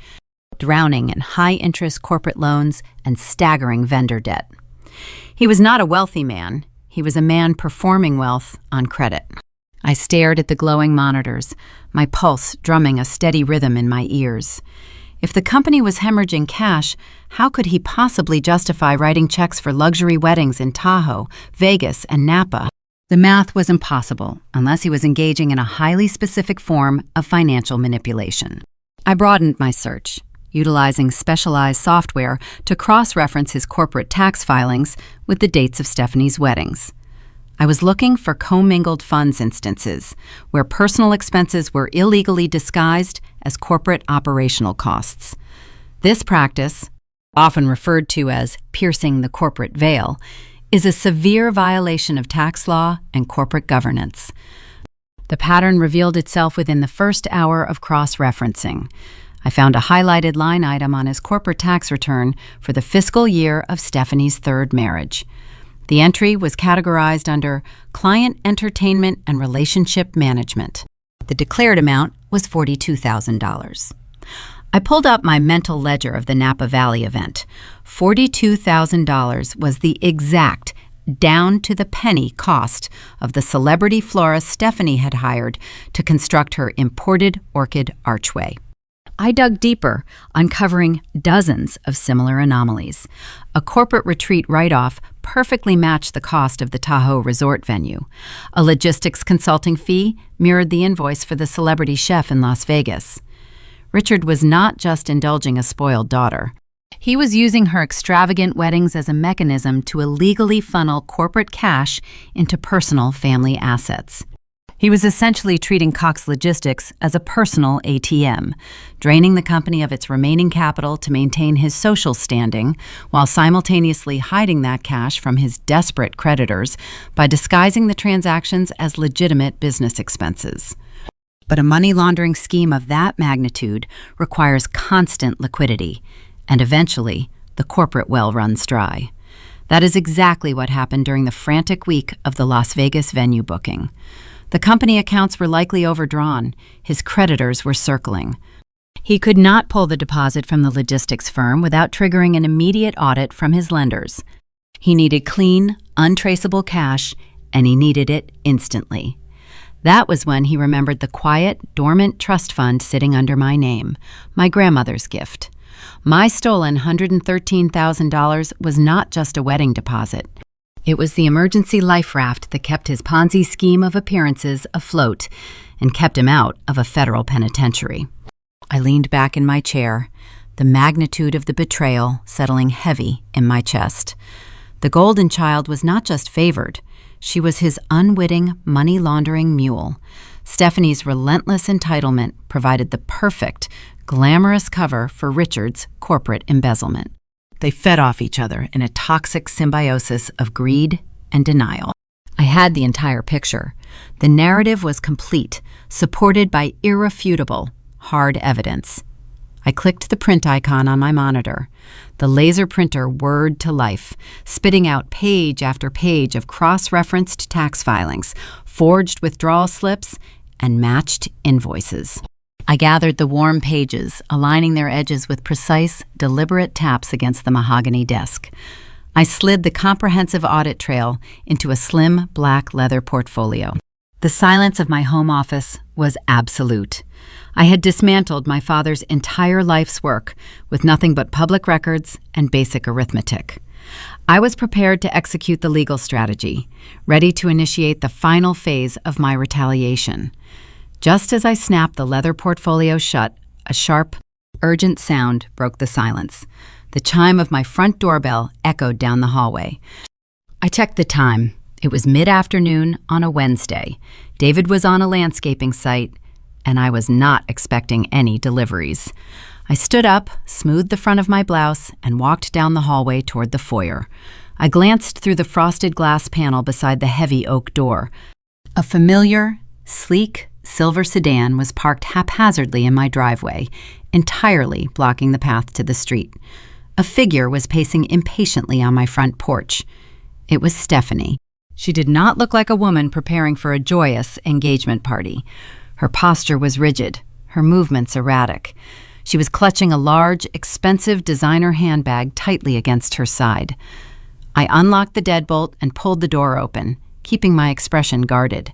drowning in high-interest corporate loans and staggering vendor debt. He was not a wealthy man. He was a man performing wealth on credit. I stared at the glowing monitors, my pulse drumming a steady rhythm in my ears. If the company was hemorrhaging cash, how could he possibly justify writing checks for luxury weddings in Tahoe, Vegas, and Napa? The math was impossible unless he was engaging in a highly specific form of financial manipulation. I broadened my search, utilizing specialized software to cross-reference his corporate tax filings with the dates of Stephanie's weddings. I was looking for commingled funds instances where personal expenses were illegally disguised as corporate operational costs. This practice, often referred to as piercing the corporate veil, is a severe violation of tax law and corporate governance. The pattern revealed itself within the first hour of cross-referencing. I found a highlighted line item on his corporate tax return for the fiscal year of Stephanie's third marriage. The entry was categorized under Client Entertainment and Relationship Management. The declared amount was $42,000. I pulled up my mental ledger of the Napa Valley event. $42,000 was the exact, down-to-the-penny cost of the celebrity florist Stephanie had hired to construct her imported orchid archway. I dug deeper, uncovering dozens of similar anomalies. A corporate retreat write-off perfectly matched the cost of the Tahoe resort venue. A logistics consulting fee mirrored the invoice for the celebrity chef in Las Vegas. Richard was not just indulging a spoiled daughter. He was using her extravagant weddings as a mechanism to illegally funnel corporate cash into personal family assets. He was essentially treating Cox Logistics as a personal ATM, draining the company of its remaining capital to maintain his social standing, while simultaneously hiding that cash from his desperate creditors by disguising the transactions as legitimate business expenses. But a money laundering scheme of that magnitude requires constant liquidity, and eventually, the corporate well runs dry. That is exactly what happened during the frantic week of the Las Vegas venue booking. The company accounts were likely overdrawn. His creditors were circling. He could not pull the deposit from the logistics firm without triggering an immediate audit from his lenders. He needed clean, untraceable cash, and he needed it instantly. That was when he remembered the quiet, dormant trust fund sitting under my name, my grandmother's gift. My stolen $113,000 was not just a wedding deposit. It was the emergency life raft that kept his Ponzi scheme of appearances afloat and kept him out of a federal penitentiary. I leaned back in my chair, the magnitude of the betrayal settling heavy in my chest. The golden child was not just favored, she was his unwitting money-laundering mule. Stephanie's relentless entitlement provided the perfect, glamorous cover for Richard's corporate embezzlement. They fed off each other in a toxic symbiosis of greed and denial. I had the entire picture. The narrative was complete, supported by irrefutable, hard evidence. I clicked the print icon on my monitor. The laser printer whirred to life, spitting out page after page of cross-referenced tax filings, forged withdrawal slips, and matched invoices. I gathered the warm pages, aligning their edges with precise, deliberate taps against the mahogany desk. I slid the comprehensive audit trail into a slim black leather portfolio. The silence of my home office was absolute. I had dismantled my father's entire life's work with nothing but public records and basic arithmetic. I was prepared to execute the legal strategy, ready to initiate the final phase of my retaliation. Just as I snapped the leather portfolio shut, a sharp, urgent sound broke the silence. The chime of my front doorbell echoed down the hallway. I checked the time. It was mid-afternoon on a Wednesday. David was on a landscaping site, and I was not expecting any deliveries. I stood up, smoothed the front of my blouse, and walked down the hallway toward the foyer. I glanced through the frosted glass panel beside the heavy oak door. A familiar, sleek, silver sedan was parked haphazardly in my driveway, entirely blocking the path to the street. A figure was pacing impatiently on my front porch. It was Stephanie. She did not look like a woman preparing for a joyous engagement party. Her posture was rigid, her movements erratic. She was clutching a large, expensive designer handbag tightly against her side. I unlocked the deadbolt and pulled the door open, keeping my expression guarded.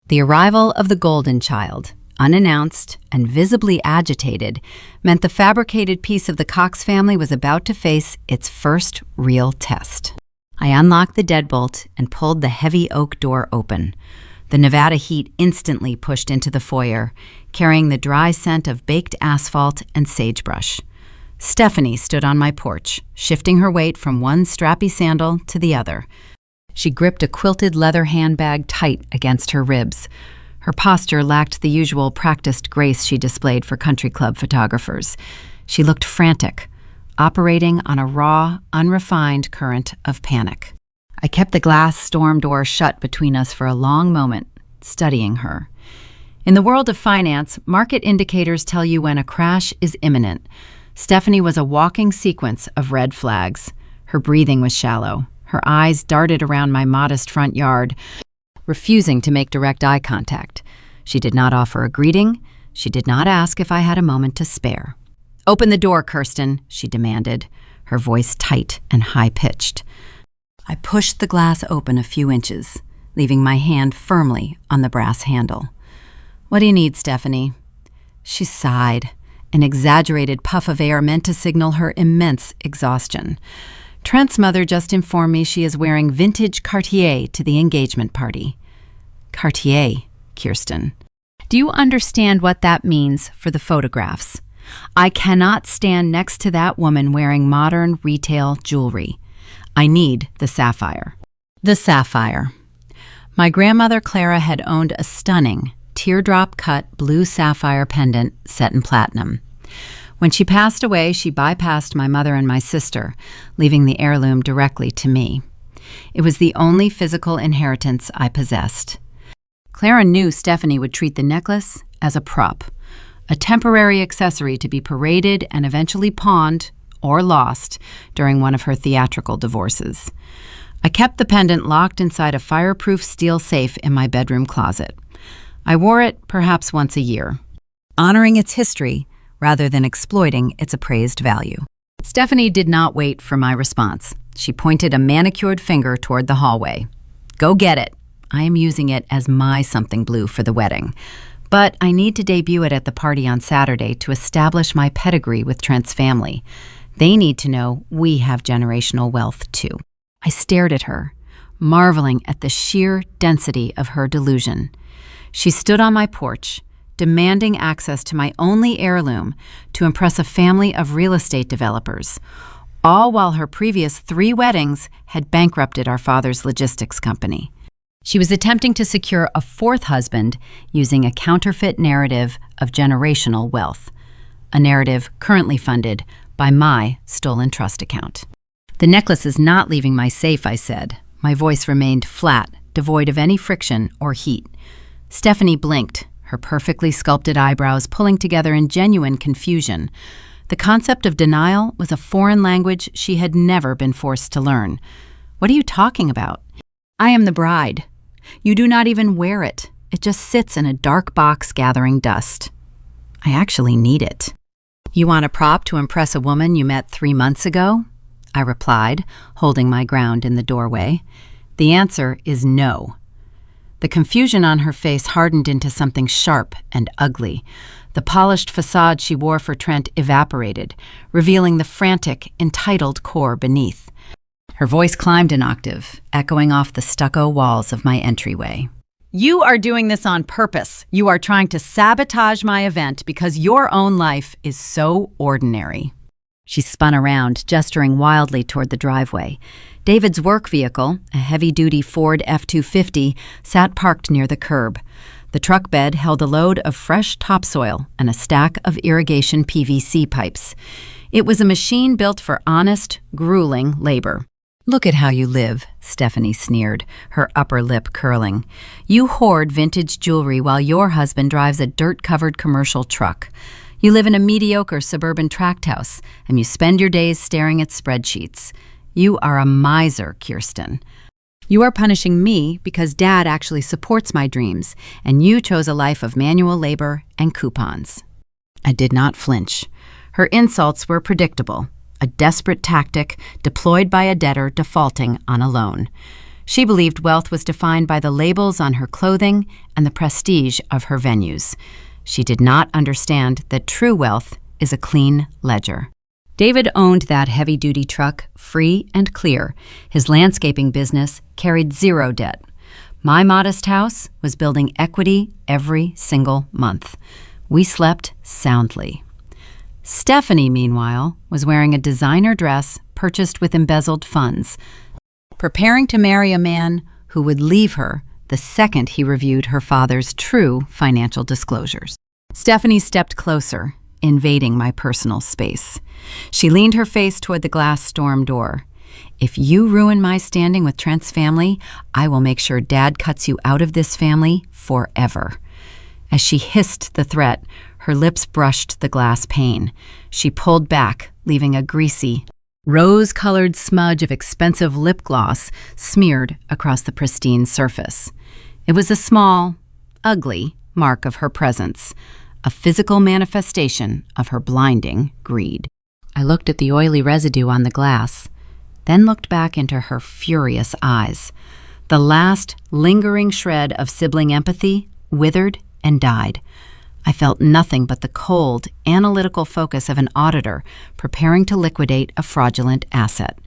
The arrival of the golden child, unannounced and visibly agitated, meant the fabricated piece of the Cox family was about to face its first real test. I unlocked the deadbolt and pulled the heavy oak door open. The Nevada heat instantly pushed into the foyer, carrying the dry scent of baked asphalt and sagebrush. Stephanie stood on my porch, shifting her weight from one strappy sandal to the other. She gripped a quilted leather handbag tight against her ribs. Her posture lacked the usual practiced grace she displayed for country club photographers. She looked frantic, operating on a raw, unrefined current of panic. I kept the glass storm door shut between us for a long moment, studying her. In the world of finance, market indicators tell you when a crash is imminent. Stephanie was a walking sequence of red flags. Her breathing was shallow. Her eyes darted around my modest front yard, refusing to make direct eye contact. She did not offer a greeting. She did not ask if I had a moment to spare. "Open the door, Kirsten," she demanded, her voice tight and high-pitched. I pushed the glass open a few inches, leaving my hand firmly on the brass handle. "What do you need, Stephanie?" She sighed, an exaggerated puff of air meant to signal her immense exhaustion. "Trent's mother just informed me she is wearing vintage Cartier to the engagement party." Cartier, Kirsten. Do you understand what that means for the photographs? I cannot stand next to that woman wearing modern retail jewelry. I need the sapphire. The sapphire. My grandmother Clara had owned a stunning, teardrop-cut blue sapphire pendant set in platinum. When she passed away, she bypassed my mother and my sister, leaving the heirloom directly to me. It was the only physical inheritance I possessed. Clara knew Stephanie would treat the necklace as a prop, a temporary accessory to be paraded and eventually pawned or lost during one of her theatrical divorces. I kept the pendant locked inside a fireproof steel safe in my bedroom closet. I wore it perhaps once a year, honoring its history rather than exploiting its appraised value. Stephanie did not wait for my response. She pointed a manicured finger toward the hallway. "Go get it. I am using it as my something blue for the wedding. But I need to debut it at the party on Saturday to establish my pedigree with Trent's family. They need to know we have generational wealth, too." I stared at her, marveling at the sheer density of her delusion. She stood on my porch, demanding access to my only heirloom to impress a family of real estate developers. all while her previous 3 weddings had bankrupted our father's logistics company. She was attempting to secure a 4th husband using a counterfeit narrative of generational wealth, a narrative currently funded by my stolen trust account. "The necklace is not leaving my safe," I said. My voice remained flat, devoid of any friction or heat. Stephanie blinked, her perfectly sculpted eyebrows pulling together in genuine confusion. The concept of denial was a foreign language she had never been forced to learn. "What are you talking about?" "I am the bride. You do not even wear it. It just sits in a dark box gathering dust. I actually need it." "You want a prop to impress a woman you met 3 months ago?" I replied, holding my ground in the doorway. "The answer is no." The confusion on her face hardened into something sharp and ugly. The polished facade she wore for Trent evaporated, revealing the frantic, entitled core beneath. Her voice climbed an octave, echoing off the stucco walls of my entryway. "You are doing this on purpose. You are trying to sabotage my event because your own life is so ordinary." She spun around, gesturing wildly toward the driveway. David's work vehicle, a heavy-duty Ford F-250, sat parked near the curb. The truck bed held a load of fresh topsoil and a stack of irrigation PVC pipes. It was a machine built for honest, grueling labor. "Look at how you live," Stephanie sneered, her upper lip curling. "You hoard vintage jewelry while your husband drives a dirt-covered commercial truck. You live in a mediocre suburban tract house, and you spend your days staring at spreadsheets. You are a miser, Kirsten. You are punishing me because Dad actually supports my dreams, and you chose a life of manual labor and coupons." I did not flinch. Her insults were predictable, a desperate tactic deployed by a debtor defaulting on a loan. She believed wealth was defined by the labels on her clothing and the prestige of her venues. She did not understand that true wealth is a clean ledger. David owned that heavy-duty truck free and clear. His landscaping business carried 0 debt. My modest house was building equity every single month. We slept soundly. Stephanie, meanwhile, was wearing a designer dress purchased with embezzled funds, preparing to marry a man who would leave her the second he reviewed her father's true financial disclosures. Stephanie stepped closer, invading my personal space. She leaned her face toward the glass storm door. "If you ruin my standing with Trent's family, I will make sure Dad cuts you out of this family forever." As she hissed the threat, her lips brushed the glass pane. She pulled back, leaving a greasy, rose-colored smudge of expensive lip gloss smeared across the pristine surface. It was a small, ugly mark of her presence, a physical manifestation of her blinding greed. I looked at the oily residue on the glass, then looked back into her furious eyes. The last lingering shred of sibling empathy withered and died. I felt nothing but the cold, analytical focus of an auditor preparing to liquidate a fraudulent asset.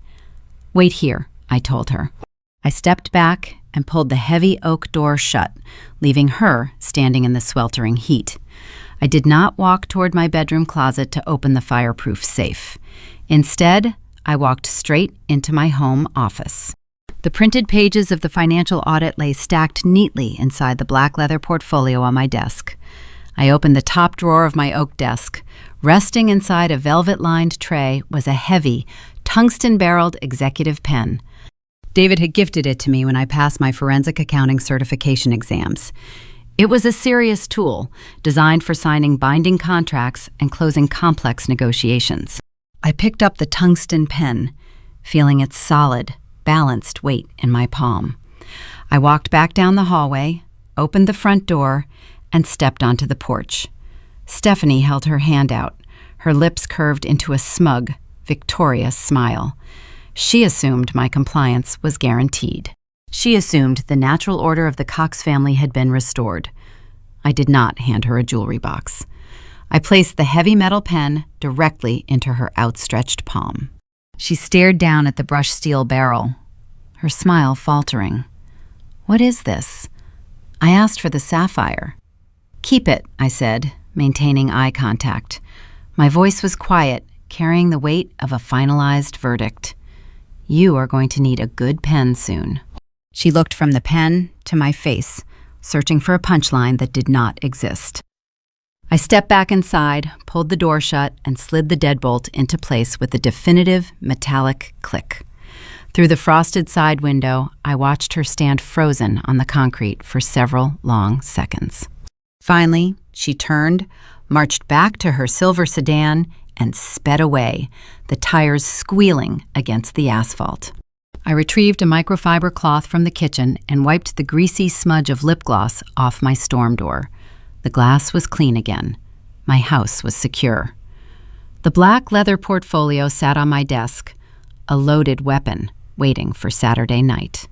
"Wait here," I told her. I stepped back and pulled the heavy oak door shut, leaving her standing in the sweltering heat. I did not walk toward my bedroom closet to open the fireproof safe. Instead, I walked straight into my home office. The printed pages of the financial audit lay stacked neatly inside the black leather portfolio on my desk. I opened the top drawer of my oak desk. Resting inside a velvet-lined tray was a heavy, tungsten-barreled executive pen. David had gifted it to me when I passed my forensic accounting certification exams. It was a serious tool, designed for signing binding contracts and closing complex negotiations. I picked up the tungsten pen, feeling its solid, balanced weight in my palm. I walked back down the hallway, opened the front door, and stepped onto the porch. Stephanie held her hand out, her lips curved into a smug, victorious smile. She assumed my compliance was guaranteed. She assumed the natural order of the Cox family had been restored. I did not hand her a jewelry box. I placed the heavy metal pen directly into her outstretched palm. She stared down at the brushed steel barrel, her smile faltering. "What is this?" I asked for the sapphire. "Keep it," I said, maintaining eye contact. My voice was quiet, carrying the weight of a finalized verdict. You are going to need a good pen soon. She looked from the pen to my face, searching for a punchline that did not exist. I stepped back inside, pulled the door shut, and slid the deadbolt into place with a definitive metallic click. Through the frosted side window, I watched her stand frozen on the concrete for several long seconds. Finally, she turned, marched back to her silver sedan, and sped away, the tires squealing against the asphalt. I retrieved a microfiber cloth from the kitchen and wiped the greasy smudge of lip gloss off my storm door. The glass was clean again. My house was secure. The black leather portfolio sat on my desk, a loaded weapon, waiting for Saturday night.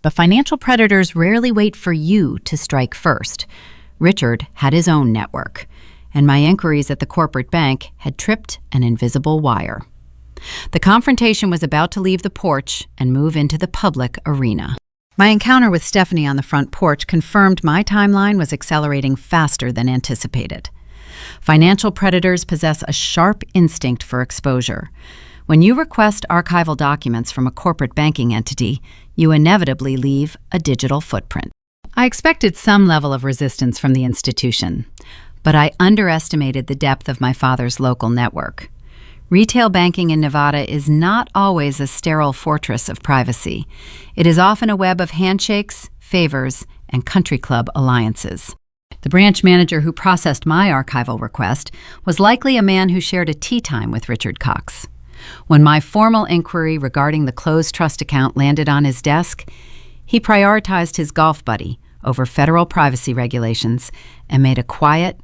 But financial predators rarely wait for you to strike first. Richard had his own network, and my inquiries at the corporate bank had tripped an invisible wire. The confrontation was about to leave the porch and move into the public arena. My encounter with Stephanie on the front porch confirmed my timeline was accelerating faster than anticipated. Financial predators possess a sharp instinct for exposure. When you request archival documents from a corporate banking entity, you inevitably leave a digital footprint. I expected some level of resistance from the institution, but I underestimated the depth of my father's local network. Retail banking in Nevada is not always a sterile fortress of privacy. It is often a web of handshakes, favors, and country club alliances. The branch manager who processed my archival request was likely a man who shared a tea time with Richard Cox. When my formal inquiry regarding the closed trust account landed on his desk, he prioritized his golf buddy over federal privacy regulations and made a quiet,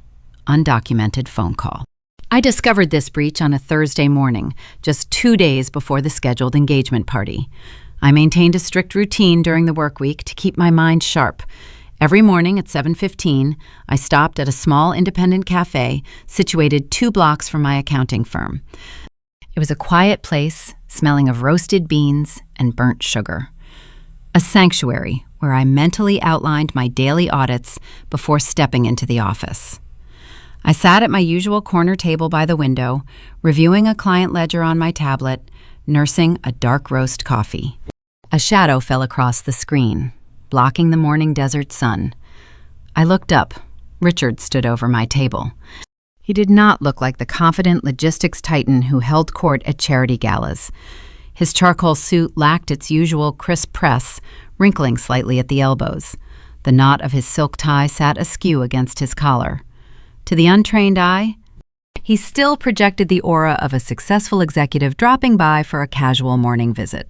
undocumented phone call. I discovered this breach on a Thursday morning, just 2 days before the scheduled engagement party. I maintained a strict routine during the work week to keep my mind sharp. Every morning at 7:15, I stopped at a small independent cafe situated 2 blocks from my accounting firm. It was a quiet place, smelling of roasted beans and burnt sugar. A sanctuary where I mentally outlined my daily audits before stepping into the office. I sat at my usual corner table by the window, reviewing a client ledger on my tablet, nursing a dark roast coffee. A shadow fell across the screen, blocking the morning desert sun. I looked up. Richard stood over my table. He did not look like the confident logistics titan who held court at charity galas. His charcoal suit lacked its usual crisp press, wrinkling slightly at the elbows. The knot of his silk tie sat askew against his collar. To the untrained eye, he still projected the aura of a successful executive dropping by for a casual morning visit.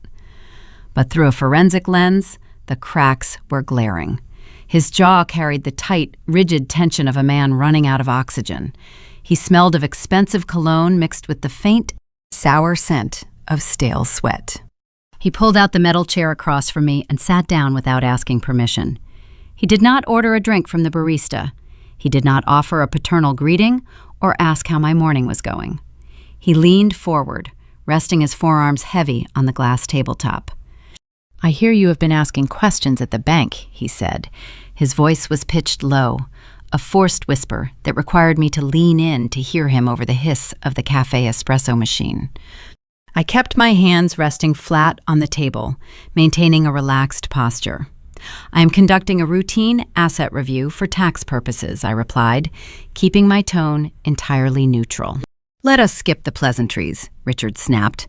But through a forensic lens, the cracks were glaring. His jaw carried the tight, rigid tension of a man running out of oxygen. He smelled of expensive cologne mixed with the faint, sour scent of stale sweat. He pulled out the metal chair across from me and sat down without asking permission. He did not order a drink from the barista. He did not offer a paternal greeting or ask how my morning was going. He leaned forward, resting his forearms heavy on the glass tabletop. "I hear you have been asking questions at the bank," he said. His voice was pitched low, a forced whisper that required me to lean in to hear him over the hiss of the cafe espresso machine. I kept my hands resting flat on the table, maintaining a relaxed posture. "I am conducting a routine asset review for tax purposes," I replied, keeping my tone entirely neutral. "Let us skip the pleasantries," Richard snapped.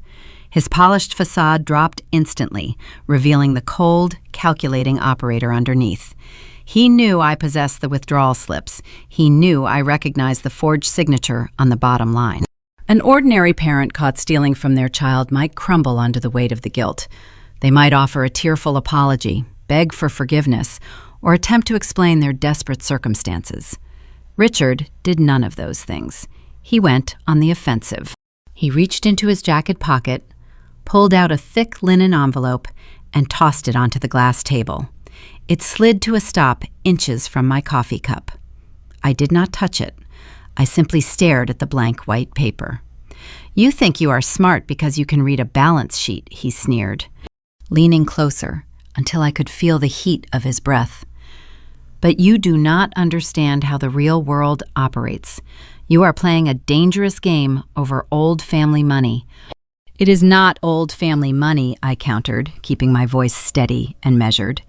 His polished facade dropped instantly, revealing the cold, calculating operator underneath. He knew I possessed the withdrawal slips. He knew I recognized the forged signature on the bottom line. An ordinary parent caught stealing from their child might crumble under the weight of the guilt. They might offer a tearful apology, beg for forgiveness, or attempt to explain their desperate circumstances. Richard did none of those things. He went on the offensive. He reached into his jacket pocket, pulled out a thick linen envelope, and tossed it onto the glass table. It slid to a stop inches from my coffee cup. I did not touch it. I simply stared at the blank white paper. "You think you are smart because you can read a balance sheet," he sneered, leaning closer until I could feel the heat of his breath. "But you do not understand how the real world operates. You are playing a dangerous game over old family money. It is not old family money, I countered, keeping my voice steady and measured.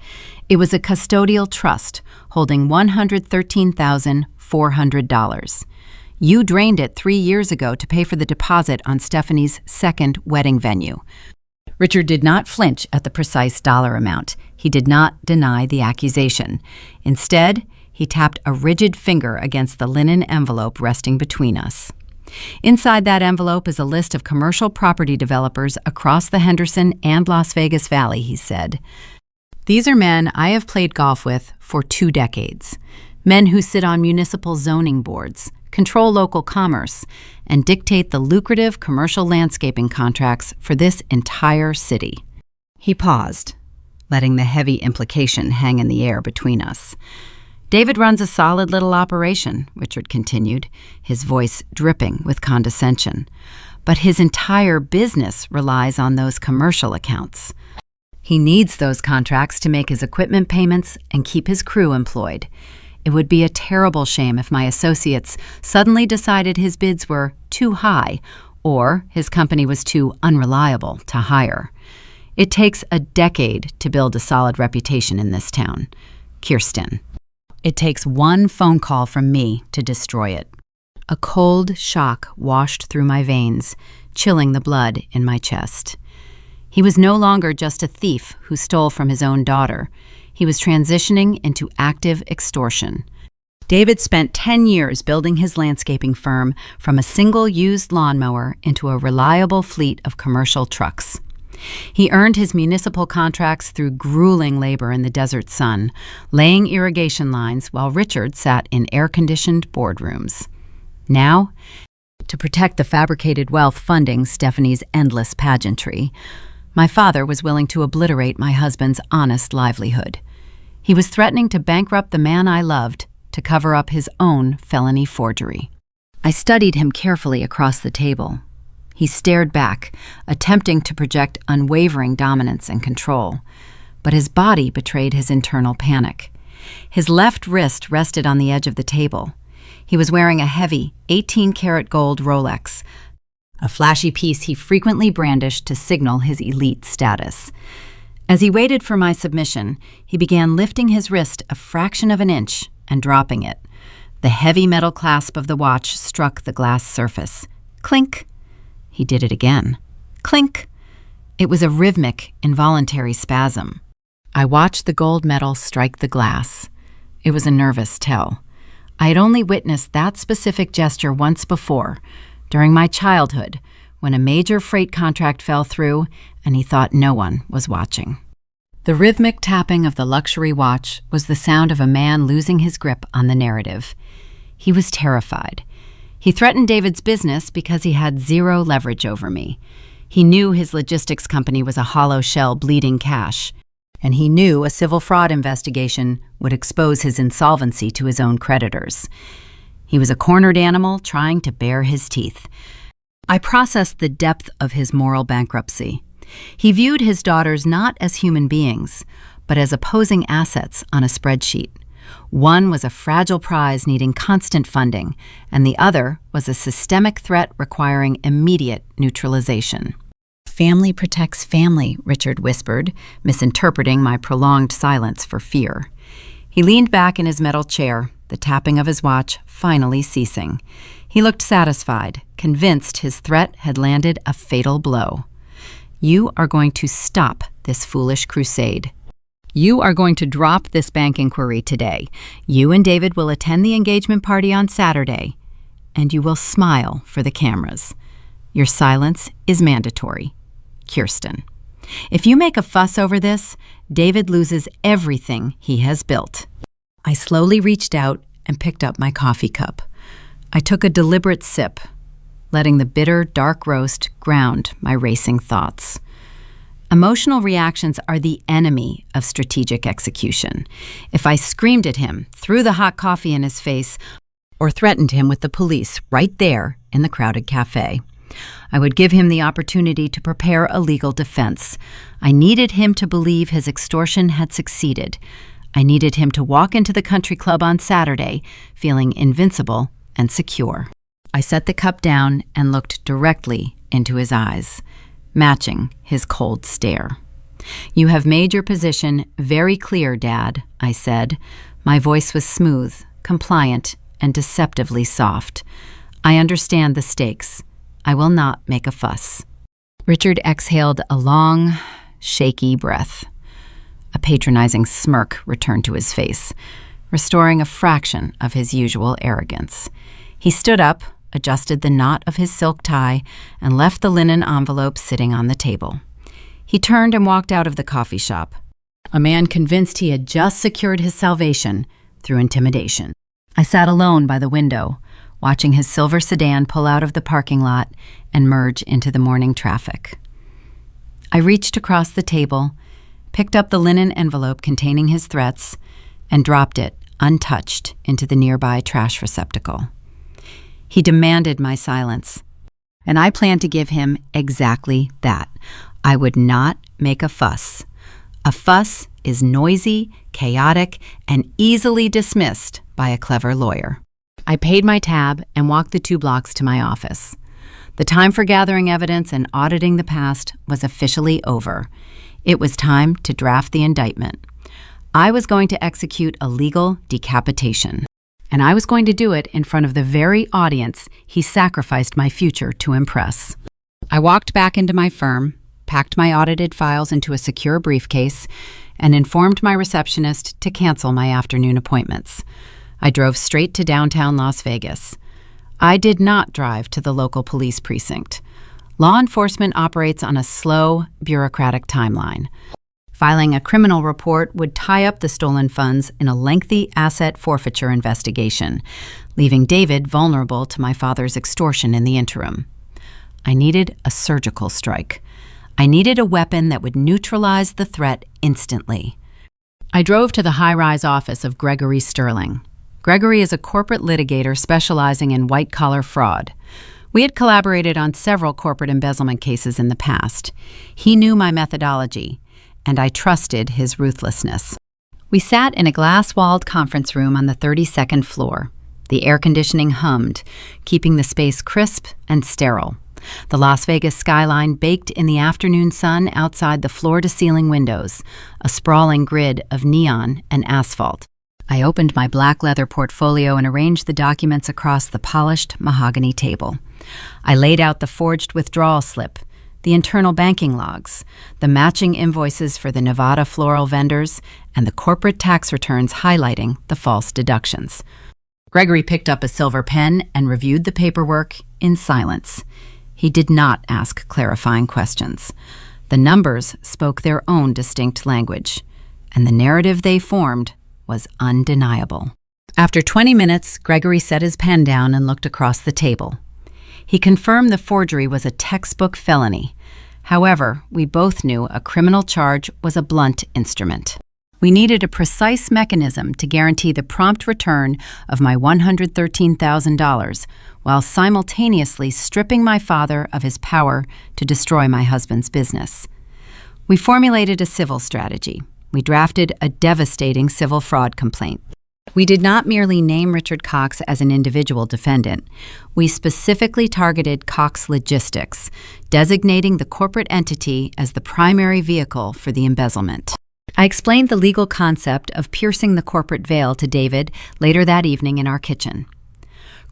It was a custodial trust holding $113,400. You drained it 3 years ago to pay for the deposit on Stephanie's second wedding venue. Richard did not flinch at the precise dollar amount. He did not deny the accusation. Instead, he tapped a rigid finger against the linen envelope resting between us. Inside that envelope is a list of commercial property developers across the Henderson and Las Vegas Valley, he said. These are men I have played golf with for 2 decades. Men who sit on municipal zoning boards, control local commerce, and dictate the lucrative commercial landscaping contracts for this entire city. He paused, letting the heavy implication hang in the air between us. David runs a solid little operation, Richard continued, his voice dripping with condescension. But his entire business relies on those commercial accounts. He needs those contracts to make his equipment payments and keep his crew employed. It would be a terrible shame if my associates suddenly decided his bids were too high or his company was too unreliable to hire. It takes a decade to build a solid reputation in this town. Kirsten. It takes one phone call from me to destroy it. A cold shock washed through my veins, chilling the blood in my chest. He was no longer just a thief who stole from his own daughter. He was transitioning into active extortion. David spent 10 years building his landscaping firm from a single used lawnmower into a reliable fleet of commercial trucks. He earned his municipal contracts through grueling labor in the desert sun, laying irrigation lines while Richard sat in air-conditioned boardrooms. Now, to protect the fabricated wealth funding Stephanie's endless pageantry, my father was willing to obliterate my husband's honest livelihood. He was threatening to bankrupt the man I loved to cover up his own felony forgery. I studied him carefully across the table. He stared back, attempting to project unwavering dominance and control, but his body betrayed his internal panic. His left wrist rested on the edge of the table. He was wearing a heavy 18-karat gold Rolex, a flashy piece he frequently brandished to signal his elite status. As he waited for my submission, he began lifting his wrist a fraction of an inch and dropping it. The heavy metal clasp of the watch struck the glass surface. Clink! He did it again. Clink! It was a rhythmic, involuntary spasm. I watched the gold metal strike the glass. It was a nervous tell. I had only witnessed that specific gesture once before, during my childhood, when a major freight contract fell through and he thought no one was watching. The rhythmic tapping of the luxury watch was the sound of a man losing his grip on the narrative. He was terrified. He threatened David's business because he had zero leverage over me. He knew his logistics company was a hollow shell bleeding cash, and he knew a civil fraud investigation would expose his insolvency to his own creditors. He was a cornered animal trying to bare his teeth. I processed the depth of his moral bankruptcy. He viewed his daughters not as human beings, but as opposing assets on a spreadsheet. One was a fragile prize needing constant funding, and the other was a systemic threat requiring immediate neutralization. Family protects family, Richard whispered, misinterpreting my prolonged silence for fear. He leaned back in his metal chair, the tapping of his watch finally ceasing. He looked satisfied, convinced his threat had landed a fatal blow. You are going to stop this foolish crusade. You are going to drop this bank inquiry today. You and David will attend the engagement party on Saturday, and you will smile for the cameras. Your silence is mandatory. Kirsten. If you make a fuss over this, David loses everything he has built. I slowly reached out and picked up my coffee cup. I took a deliberate sip, letting the bitter, dark roast ground my racing thoughts. Emotional reactions are the enemy of strategic execution. If I screamed at him, threw the hot coffee in his face, or threatened him with the police right there in the crowded cafe, I would give him the opportunity to prepare a legal defense. I needed him to believe his extortion had succeeded. I needed him to walk into the country club on Saturday feeling invincible and secure. I set the cup down and looked directly into his eyes, matching his cold stare. "You have made your position very clear, Dad," I said. My voice was smooth, compliant, and deceptively soft. "I understand the stakes. I will not make a fuss." Richard exhaled a long, shaky breath. A patronizing smirk returned to his face, restoring a fraction of his usual arrogance. He stood up, adjusted the knot of his silk tie, and left the linen envelope sitting on the table. He turned and walked out of the coffee shop, a man convinced he had just secured his salvation through intimidation. I sat alone by the window, watching his silver sedan pull out of the parking lot and merge into the morning traffic. I reached across the table, picked up the linen envelope containing his threats, and dropped it, untouched, into the nearby trash receptacle. He demanded my silence, and I planned to give him exactly that. I would not make a fuss. A fuss is noisy, chaotic, and easily dismissed by a clever lawyer. I paid my tab and walked the 2 blocks to my office. The time for gathering evidence and auditing the past was officially over. It was time to draft the indictment. I was going to execute a legal decapitation, and I was going to do it in front of the very audience he sacrificed my future to impress. I walked back into my firm, packed my audited files into a secure briefcase, and informed my receptionist to cancel my afternoon appointments. I drove straight to downtown Las Vegas. I did not drive to the local police precinct. Law enforcement operates on a slow, bureaucratic timeline. Filing a criminal report would tie up the stolen funds in a lengthy asset forfeiture investigation, leaving David vulnerable to my father's extortion in the interim. I needed a surgical strike. I needed a weapon that would neutralize the threat instantly. I drove to the high-rise office of Gregory Sterling. Gregory is a corporate litigator specializing in white-collar fraud. We had collaborated on several corporate embezzlement cases in the past. He knew my methodology, and I trusted his ruthlessness. We sat in a glass-walled conference room on the 32nd floor. The air conditioning hummed, keeping the space crisp and sterile. The Las Vegas skyline baked in the afternoon sun outside the floor-to-ceiling windows, a sprawling grid of neon and asphalt. I opened my black leather portfolio and arranged the documents across the polished mahogany table. I laid out the forged withdrawal slip, the internal banking logs, the matching invoices for the Nevada floral vendors, and the corporate tax returns highlighting the false deductions. Gregory picked up a silver pen and reviewed the paperwork in silence. He did not ask clarifying questions. The numbers spoke their own distinct language, and the narrative they formed was undeniable. After 20 minutes, Gregory set his pen down and looked across the table. He confirmed the forgery was a textbook felony. However, we both knew a criminal charge was a blunt instrument. We needed a precise mechanism to guarantee the prompt return of my $113,000 while simultaneously stripping my father of his power to destroy my husband's business. We formulated a civil strategy. We drafted a devastating civil fraud complaint. We did not merely name Richard Cox as an individual defendant. We specifically targeted Cox Logistics, designating the corporate entity as the primary vehicle for the embezzlement. I explained the legal concept of piercing the corporate veil to David later that evening in our kitchen.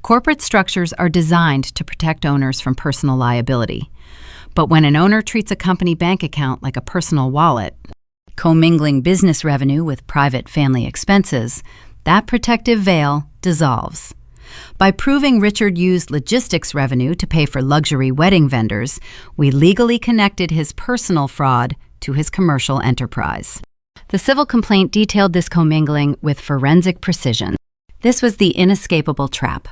Corporate structures are designed to protect owners from personal liability. But when an owner treats a company bank account like a personal wallet, commingling business revenue with private family expenses, that protective veil dissolves. By proving Richard used logistics revenue to pay for luxury wedding vendors, we legally connected his personal fraud to his commercial enterprise. The civil complaint detailed this commingling with forensic precision. This was the inescapable trap.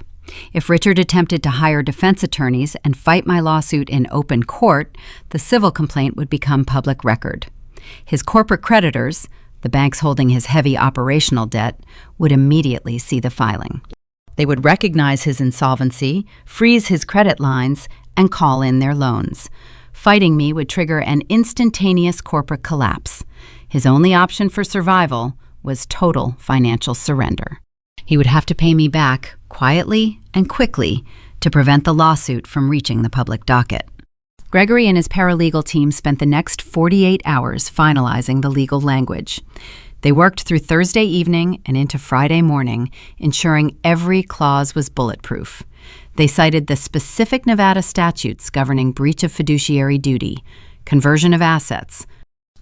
If Richard attempted to hire defense attorneys and fight my lawsuit in open court, the civil complaint would become public record. His corporate creditors, the banks holding his heavy operational debt, would immediately see the filing. They would recognize his insolvency, freeze his credit lines, and call in their loans. Fighting me would trigger an instantaneous corporate collapse. His only option for survival was total financial surrender. He would have to pay me back, quietly and quickly, to prevent the lawsuit from reaching the public docket. Gregory and his paralegal team spent the next 48 hours finalizing the legal language. They worked through Thursday evening and into Friday morning, ensuring every clause was bulletproof. They cited the specific Nevada statutes governing breach of fiduciary duty, conversion of assets,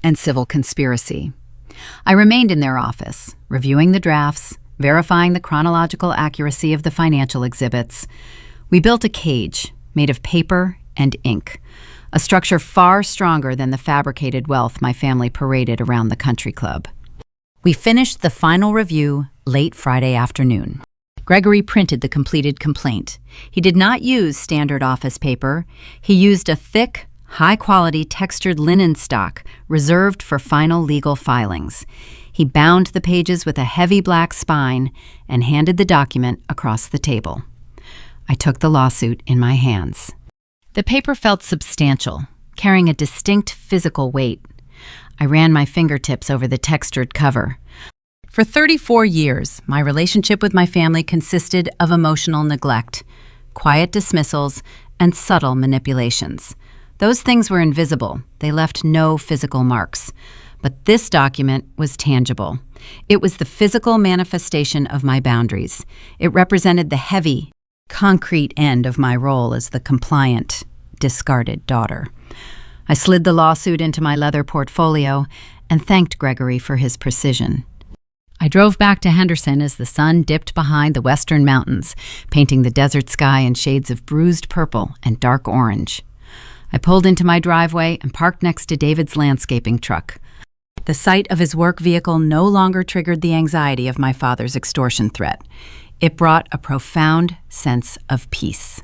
and civil conspiracy. I remained in their office, reviewing the drafts, verifying the chronological accuracy of the financial exhibits. We built a cage made of paper and ink, a structure far stronger than the fabricated wealth my family paraded around the country club. We finished the final review late Friday afternoon. Gregory printed the completed complaint. He did not use standard office paper. He used a thick, high-quality textured linen stock reserved for final legal filings. He bound the pages with a heavy black spine and handed the document across the table. I took the lawsuit in my hands. The paper felt substantial, carrying a distinct physical weight. I ran my fingertips over the textured cover. For 34 years, my relationship with my family consisted of emotional neglect, quiet dismissals, and subtle manipulations. Those things were invisible. They left no physical marks. But this document was tangible. It was the physical manifestation of my boundaries. It represented the heavy, concrete end of my role as the compliant, discarded daughter. I slid the lawsuit into my leather portfolio and thanked Gregory for his precision. I drove back to Henderson as the sun dipped behind the western mountains, painting the desert sky in shades of bruised purple and dark orange. I pulled into my driveway and parked next to David's landscaping truck. The sight of his work vehicle no longer triggered the anxiety of my father's extortion threat. It brought a profound sense of peace.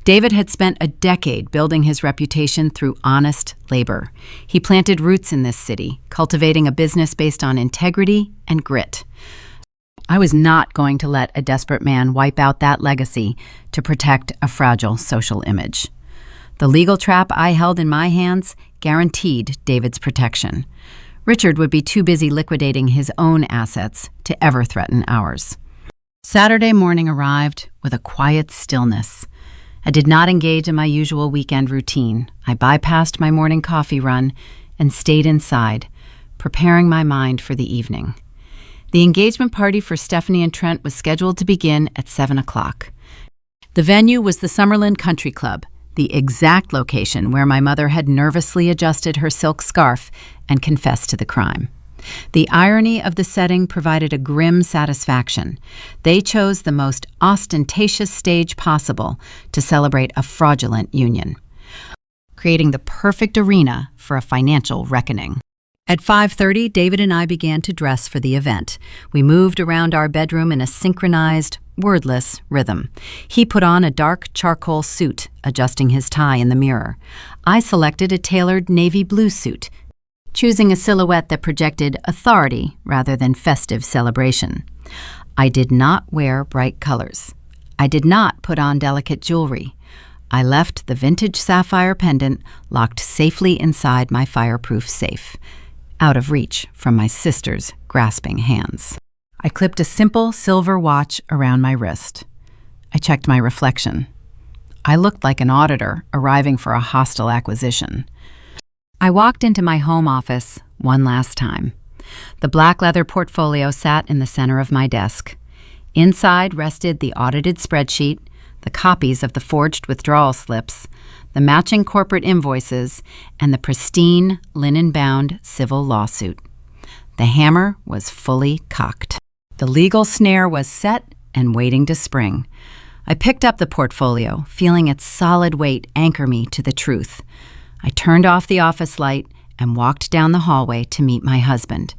David had spent a decade building his reputation through honest labor. He planted roots in this city, cultivating a business based on integrity and grit. I was not going to let a desperate man wipe out that legacy to protect a fragile social image. The legal trap I held in my hands guaranteed David's protection. Richard would be too busy liquidating his own assets to ever threaten ours. Saturday morning arrived with a quiet stillness. I did not engage in my usual weekend routine. I bypassed my morning coffee run and stayed inside, preparing my mind for the evening. The engagement party for Stephanie and Trent was scheduled to begin at 7 o'clock. The venue was the Summerlin Country Club, the exact location where my mother had nervously adjusted her silk scarf and confessed to the crime. The irony of the setting provided a grim satisfaction. They chose the most ostentatious stage possible to celebrate a fraudulent union, creating the perfect arena for a financial reckoning. At 5:30, David and I began to dress for the event. We moved around our bedroom in a synchronized, wordless rhythm. He put on a dark charcoal suit, adjusting his tie in the mirror. I selected a tailored navy blue suit, choosing a silhouette that projected authority rather than festive celebration. I did not wear bright colors. I did not put on delicate jewelry. I left the vintage sapphire pendant locked safely inside my fireproof safe, out of reach from my sister's grasping hands. I clipped a simple silver watch around my wrist. I checked my reflection. I looked like an auditor arriving for a hostile acquisition. I walked into my home office one last time. The black leather portfolio sat in the center of my desk. Inside rested the audited spreadsheet, the copies of the forged withdrawal slips, the matching corporate invoices, and the pristine, linen-bound civil lawsuit. The hammer was fully cocked. The legal snare was set and waiting to spring. I picked up the portfolio, feeling its solid weight anchor me to the truth. I turned off the office light and walked down the hallway to meet my husband.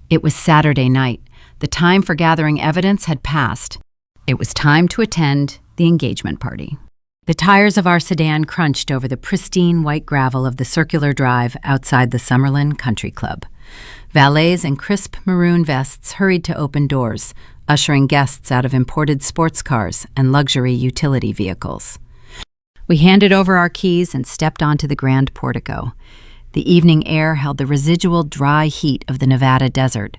It was Saturday night. The time for gathering evidence had passed. It was time to attend the engagement party. The tires of our sedan crunched over the pristine white gravel of the circular drive outside the Summerlin Country Club. Valets in crisp maroon vests hurried to open doors, ushering guests out of imported sports cars and luxury utility vehicles. We handed over our keys and stepped onto the grand portico. The evening air held the residual dry heat of the Nevada desert,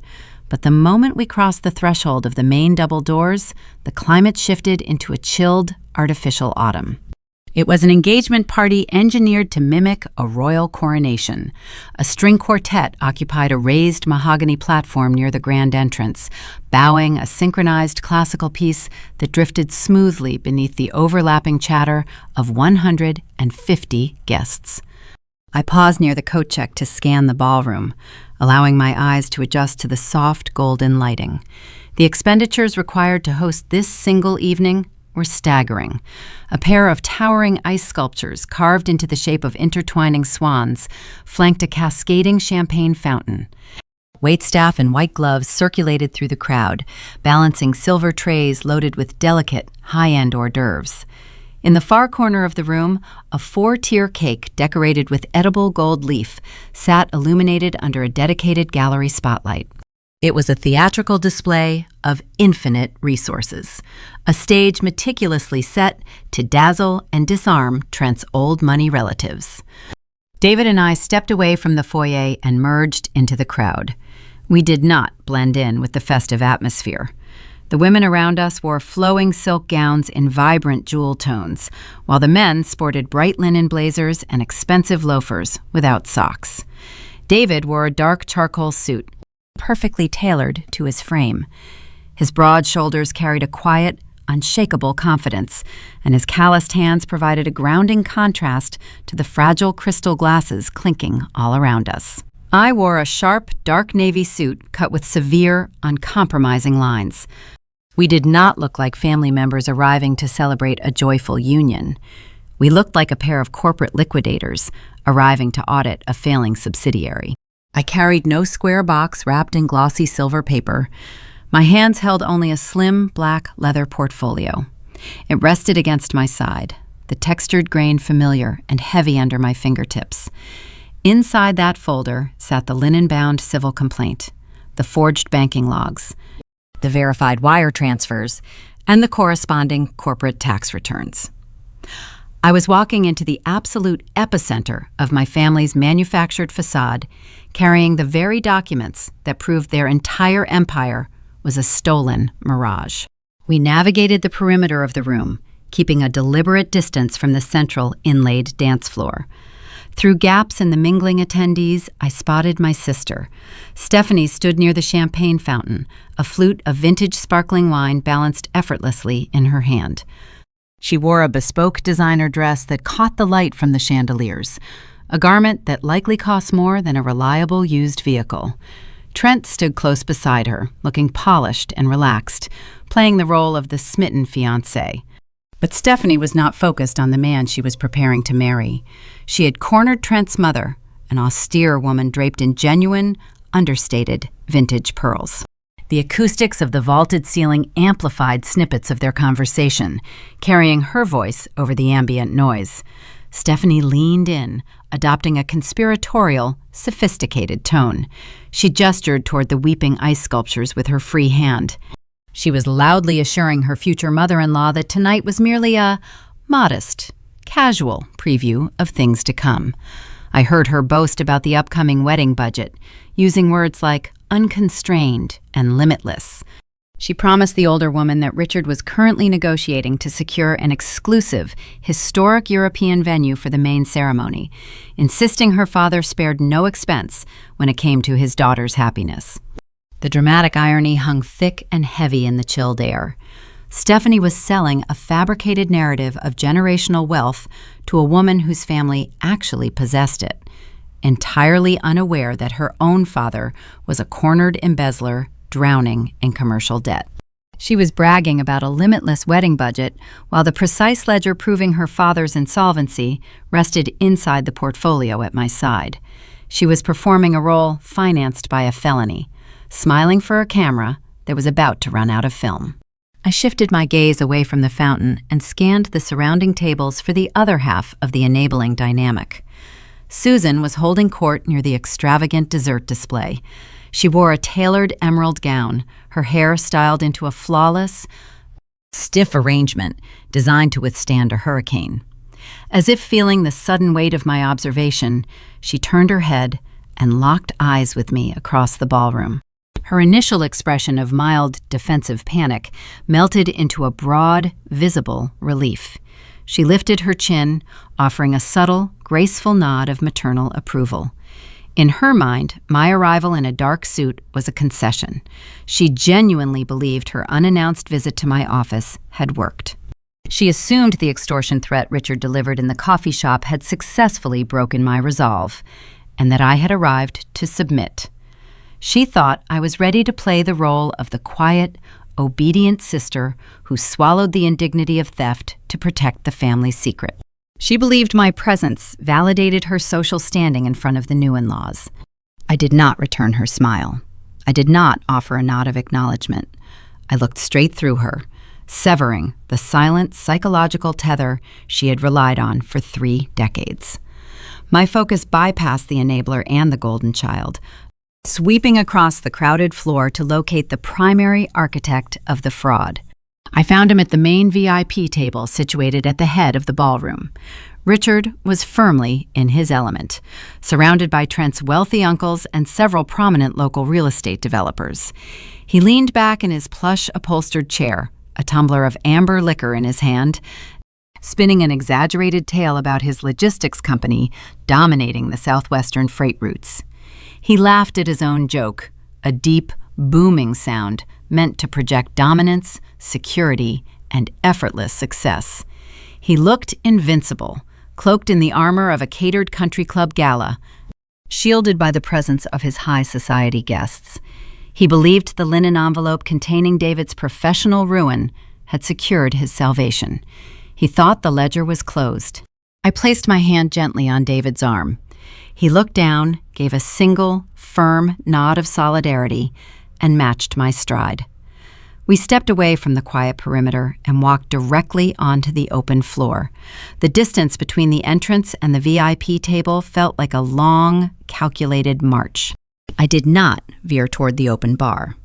But the moment we crossed the threshold of the main double doors, the climate shifted into a chilled, artificial autumn. It was an engagement party engineered to mimic a royal coronation. A string quartet occupied a raised mahogany platform near the grand entrance, bowing a synchronized classical piece that drifted smoothly beneath the overlapping chatter of 150 guests. I paused near the coat check to scan the ballroom, allowing my eyes to adjust to the soft golden lighting. The expenditures required to host this single evening were staggering. A pair of towering ice sculptures carved into the shape of intertwining swans flanked a cascading champagne fountain. Waitstaff in white gloves circulated through the crowd, balancing silver trays loaded with delicate, high-end hors d'oeuvres. In the far corner of the room, a 4-tier cake decorated with edible gold leaf sat illuminated under a dedicated gallery spotlight. It was a theatrical display of infinite resources, a stage meticulously set to dazzle and disarm Trent's old money relatives. David and I stepped away from the foyer and merged into the crowd. We did not blend in with the festive atmosphere. The women around us wore flowing silk gowns in vibrant jewel tones, while the men sported bright linen blazers and expensive loafers without socks. David wore a dark charcoal suit, perfectly tailored to his frame. His broad shoulders carried a quiet, unshakable confidence, and his calloused hands provided a grounding contrast to the fragile crystal glasses clinking all around us. I wore a sharp, dark navy suit cut with severe, uncompromising lines. We did not look like family members arriving to celebrate a joyful union. We looked like a pair of corporate liquidators arriving to audit a failing subsidiary. I carried no square box wrapped in glossy silver paper. My hands held only a slim, black leather portfolio. It rested against my side, the textured grain familiar and heavy under my fingertips. Inside that folder sat the linen-bound civil complaint, the forged banking logs, the verified wire transfers, and the corresponding corporate tax returns. I was walking into the absolute epicenter of my family's manufactured facade, carrying the very documents that proved their entire empire was a stolen mirage. We navigated the perimeter of the room, keeping a deliberate distance from the central inlaid dance floor. Through gaps in the mingling attendees, I spotted my sister. Stephanie stood near the champagne fountain, a flute of vintage sparkling wine balanced effortlessly in her hand. She wore a bespoke designer dress that caught the light from the chandeliers, a garment that likely cost more than a reliable used vehicle. Trent stood close beside her, looking polished and relaxed, playing the role of the smitten fiancé. But Stephanie was not focused on the man she was preparing to marry. She had cornered Trent's mother, an austere woman draped in genuine, understated vintage pearls. The acoustics of the vaulted ceiling amplified snippets of their conversation, carrying her voice over the ambient noise. Stephanie leaned in, adopting a conspiratorial, sophisticated tone. She gestured toward the weeping ice sculptures with her free hand. She was loudly assuring her future mother-in-law that tonight was merely a modest, casual preview of things to come. I heard her boast about the upcoming wedding budget, using words like unconstrained and limitless. She promised the older woman that Richard was currently negotiating to secure an exclusive, historic European venue for the main ceremony, insisting her father spared no expense when it came to his daughter's happiness. The dramatic irony hung thick and heavy in the chilled air. Stephanie was selling a fabricated narrative of generational wealth to a woman whose family actually possessed it, entirely unaware that her own father was a cornered embezzler drowning in commercial debt. She was bragging about a limitless wedding budget, while the precise ledger proving her father's insolvency rested inside the portfolio at my side. She was performing a role financed by a felony, smiling for a camera that was about to run out of film. I shifted my gaze away from the fountain and scanned the surrounding tables for the other half of the enabling dynamic. Susan was holding court near the extravagant dessert display. She wore a tailored emerald gown, her hair styled into a flawless, stiff arrangement designed to withstand a hurricane. As if feeling the sudden weight of my observation, she turned her head and locked eyes with me across the ballroom. Her initial expression of mild defensive panic melted into a broad, visible relief. She lifted her chin, offering a subtle, graceful nod of maternal approval. In her mind, my arrival in a dark suit was a concession. She genuinely believed her unannounced visit to my office had worked. She assumed the extortion threat Richard delivered in the coffee shop had successfully broken my resolve, and that I had arrived to submit. She thought I was ready to play the role of the quiet, obedient sister who swallowed the indignity of theft to protect the family's secret. She believed my presence validated her social standing in front of the new in-laws. I did not return her smile. I did not offer a nod of acknowledgement. I looked straight through her, severing the silent psychological tether she had relied on for 3 decades. My focus bypassed the enabler and the golden child, sweeping across the crowded floor to locate the primary architect of the fraud. I found him at the main VIP table situated at the head of the ballroom. Richard was firmly in his element, surrounded by Trent's wealthy uncles and several prominent local real estate developers. He leaned back in his plush upholstered chair, a tumbler of amber liquor in his hand, spinning an exaggerated tale about his logistics company dominating the southwestern freight routes. He laughed at his own joke, a deep, booming sound meant to project dominance, security, and effortless success. He looked invincible, cloaked in the armor of a catered country club gala, shielded by the presence of his high society guests. He believed the linen envelope containing David's professional ruin had secured his salvation. He thought the ledger was closed. I placed my hand gently on David's arm. He looked down, gave a single, firm nod of solidarity, and matched my stride. We stepped away from the quiet perimeter and walked directly onto the open floor. The distance between the entrance and the VIP table felt like a long, calculated march. I did not veer toward the open bar.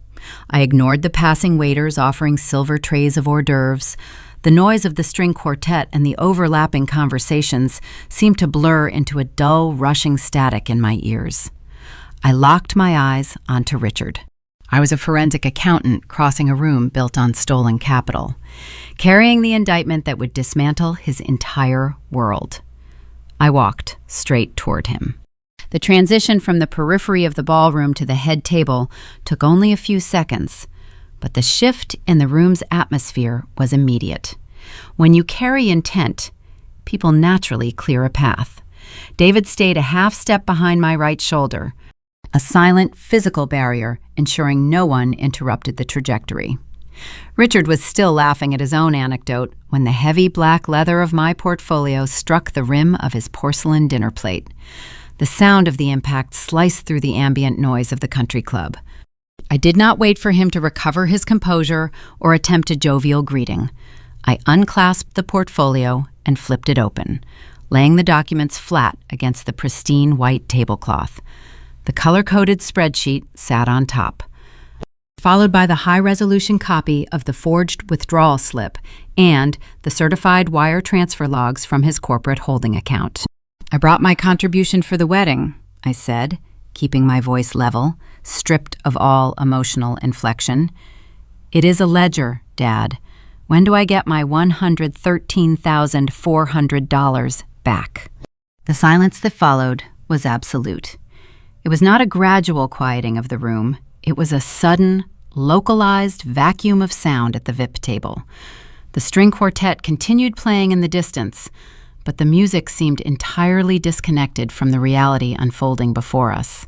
I ignored the passing waiters offering silver trays of hors d'oeuvres. The noise of the string quartet and the overlapping conversations seemed to blur into a dull, rushing static in my ears. I locked my eyes onto Richard. I was a forensic accountant crossing a room built on stolen capital, carrying the indictment that would dismantle his entire world. I walked straight toward him. The transition from the periphery of the ballroom to the head table took only a few seconds, but the shift in the room's atmosphere was immediate. When you carry intent, people naturally clear a path. David stayed a half step behind my right shoulder, a silent physical barrier ensuring no one interrupted the trajectory. Richard was still laughing at his own anecdote when the heavy black leather of my portfolio struck the rim of his porcelain dinner plate. The sound of the impact sliced through the ambient noise of the country club. I did not wait for him to recover his composure or attempt a jovial greeting. I unclasped the portfolio and flipped it open, laying the documents flat against the pristine white tablecloth. The color-coded spreadsheet sat on top, followed by the high-resolution copy of the forged withdrawal slip and the certified wire transfer logs from his corporate holding account. "I brought my contribution for the wedding," I said, keeping my voice level, stripped of all emotional inflection. "It is a ledger, Dad. When do I get my $113,400 back?" The silence that followed was absolute. It was not a gradual quieting of the room. It was a sudden, localized vacuum of sound at the VIP table. The string quartet continued playing in the distance, but the music seemed entirely disconnected from the reality unfolding before us.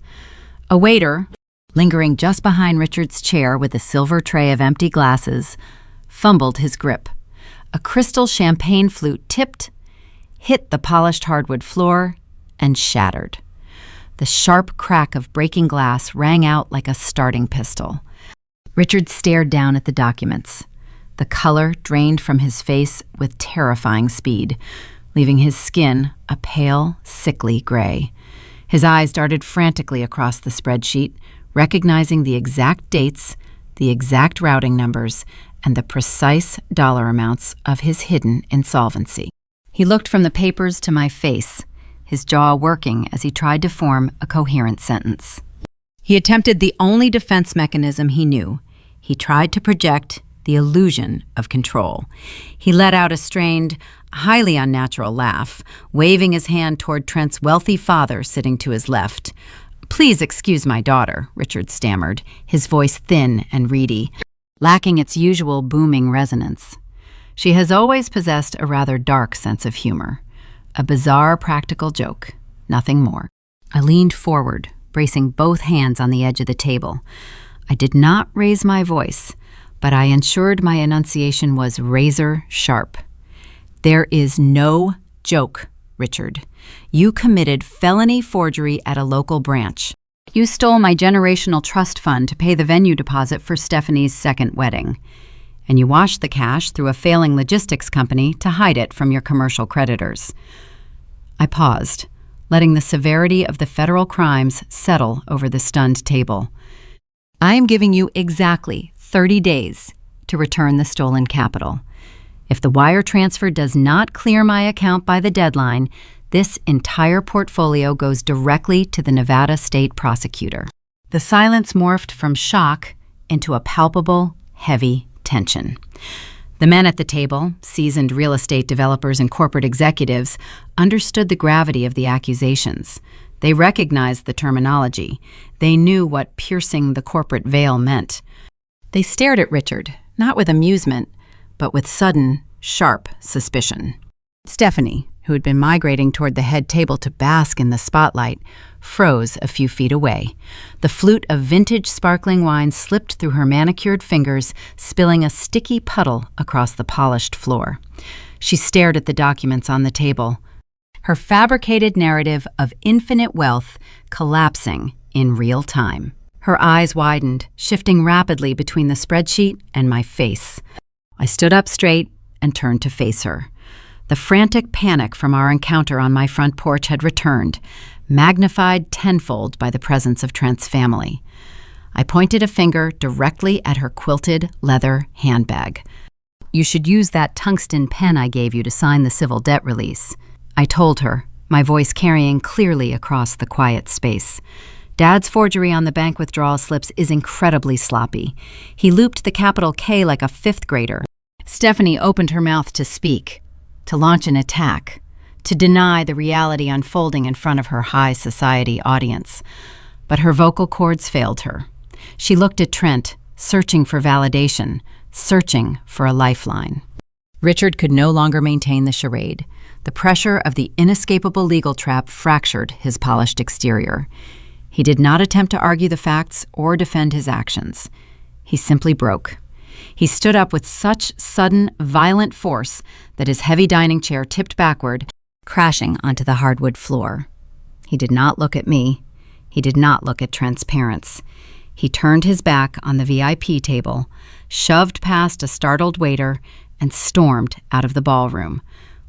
A waiter, lingering just behind Richard's chair with a silver tray of empty glasses, fumbled his grip. A crystal champagne flute tipped, hit the polished hardwood floor, and shattered. The sharp crack of breaking glass rang out like a starting pistol. Richard stared down at the documents. The color drained from his face with terrifying speed, leaving his skin a pale, sickly gray. His eyes darted frantically across the spreadsheet, recognizing the exact dates, the exact routing numbers, and the precise dollar amounts of his hidden insolvency. He looked from the papers to my face, his jaw working as he tried to form a coherent sentence. He attempted the only defense mechanism he knew. He tried to project the illusion of control. He let out a strained, highly unnatural laugh, waving his hand toward Trent's wealthy father sitting to his left. "Please excuse my daughter," Richard stammered, his voice thin and reedy, lacking its usual booming resonance. She has always possessed a rather dark sense of humor. A bizarre practical joke, nothing more. I leaned forward, bracing both hands on the edge of the table. I did not raise my voice, but I ensured my enunciation was razor sharp. There is no joke, Richard. You committed felony forgery at a local branch. You stole my generational trust fund to pay the venue deposit for Stephanie's second wedding. And you washed the cash through a failing logistics company to hide it from your commercial creditors. I paused, letting the severity of the federal crimes settle over the stunned table. I am giving you exactly 30 days to return the stolen capital. If the wire transfer does not clear my account by the deadline, this entire portfolio goes directly to the Nevada State Prosecutor. The silence morphed from shock into a palpable, heavy tension. The men at the table, seasoned real estate developers and corporate executives, understood the gravity of the accusations. They recognized the terminology. They knew what piercing the corporate veil meant. They stared at Richard, not with amusement, but with sudden, sharp suspicion. Stephanie, who had been migrating toward the head table to bask in the spotlight, froze a few feet away. The flute of vintage sparkling wine slipped through her manicured fingers, spilling a sticky puddle across the polished floor. She stared at the documents on the table, her fabricated narrative of infinite wealth collapsing in real time. Her eyes widened, shifting rapidly between the spreadsheet and my face. I stood up straight and turned to face her. The frantic panic from our encounter on my front porch had returned, magnified tenfold by the presence of Trent's family. I pointed a finger directly at her quilted leather handbag. "You should use that tungsten pen I gave you to sign the civil debt release," I told her, my voice carrying clearly across the quiet space. Dad's forgery on the bank withdrawal slips is incredibly sloppy. He looped the capital K like a fifth grader. Stephanie opened her mouth to speak, to launch an attack, to deny the reality unfolding in front of her high society audience. But her vocal cords failed her. She looked at Trent, searching for validation, searching for a lifeline. Richard could no longer maintain the charade. The pressure of the inescapable legal trap fractured his polished exterior. He did not attempt to argue the facts or defend his actions. He simply broke. He stood up with such sudden, violent force that his heavy dining chair tipped backward, crashing onto the hardwood floor. He did not look at me. He did not look at Trent's parents. He turned his back on the VIP table, shoved past a startled waiter, and stormed out of the ballroom,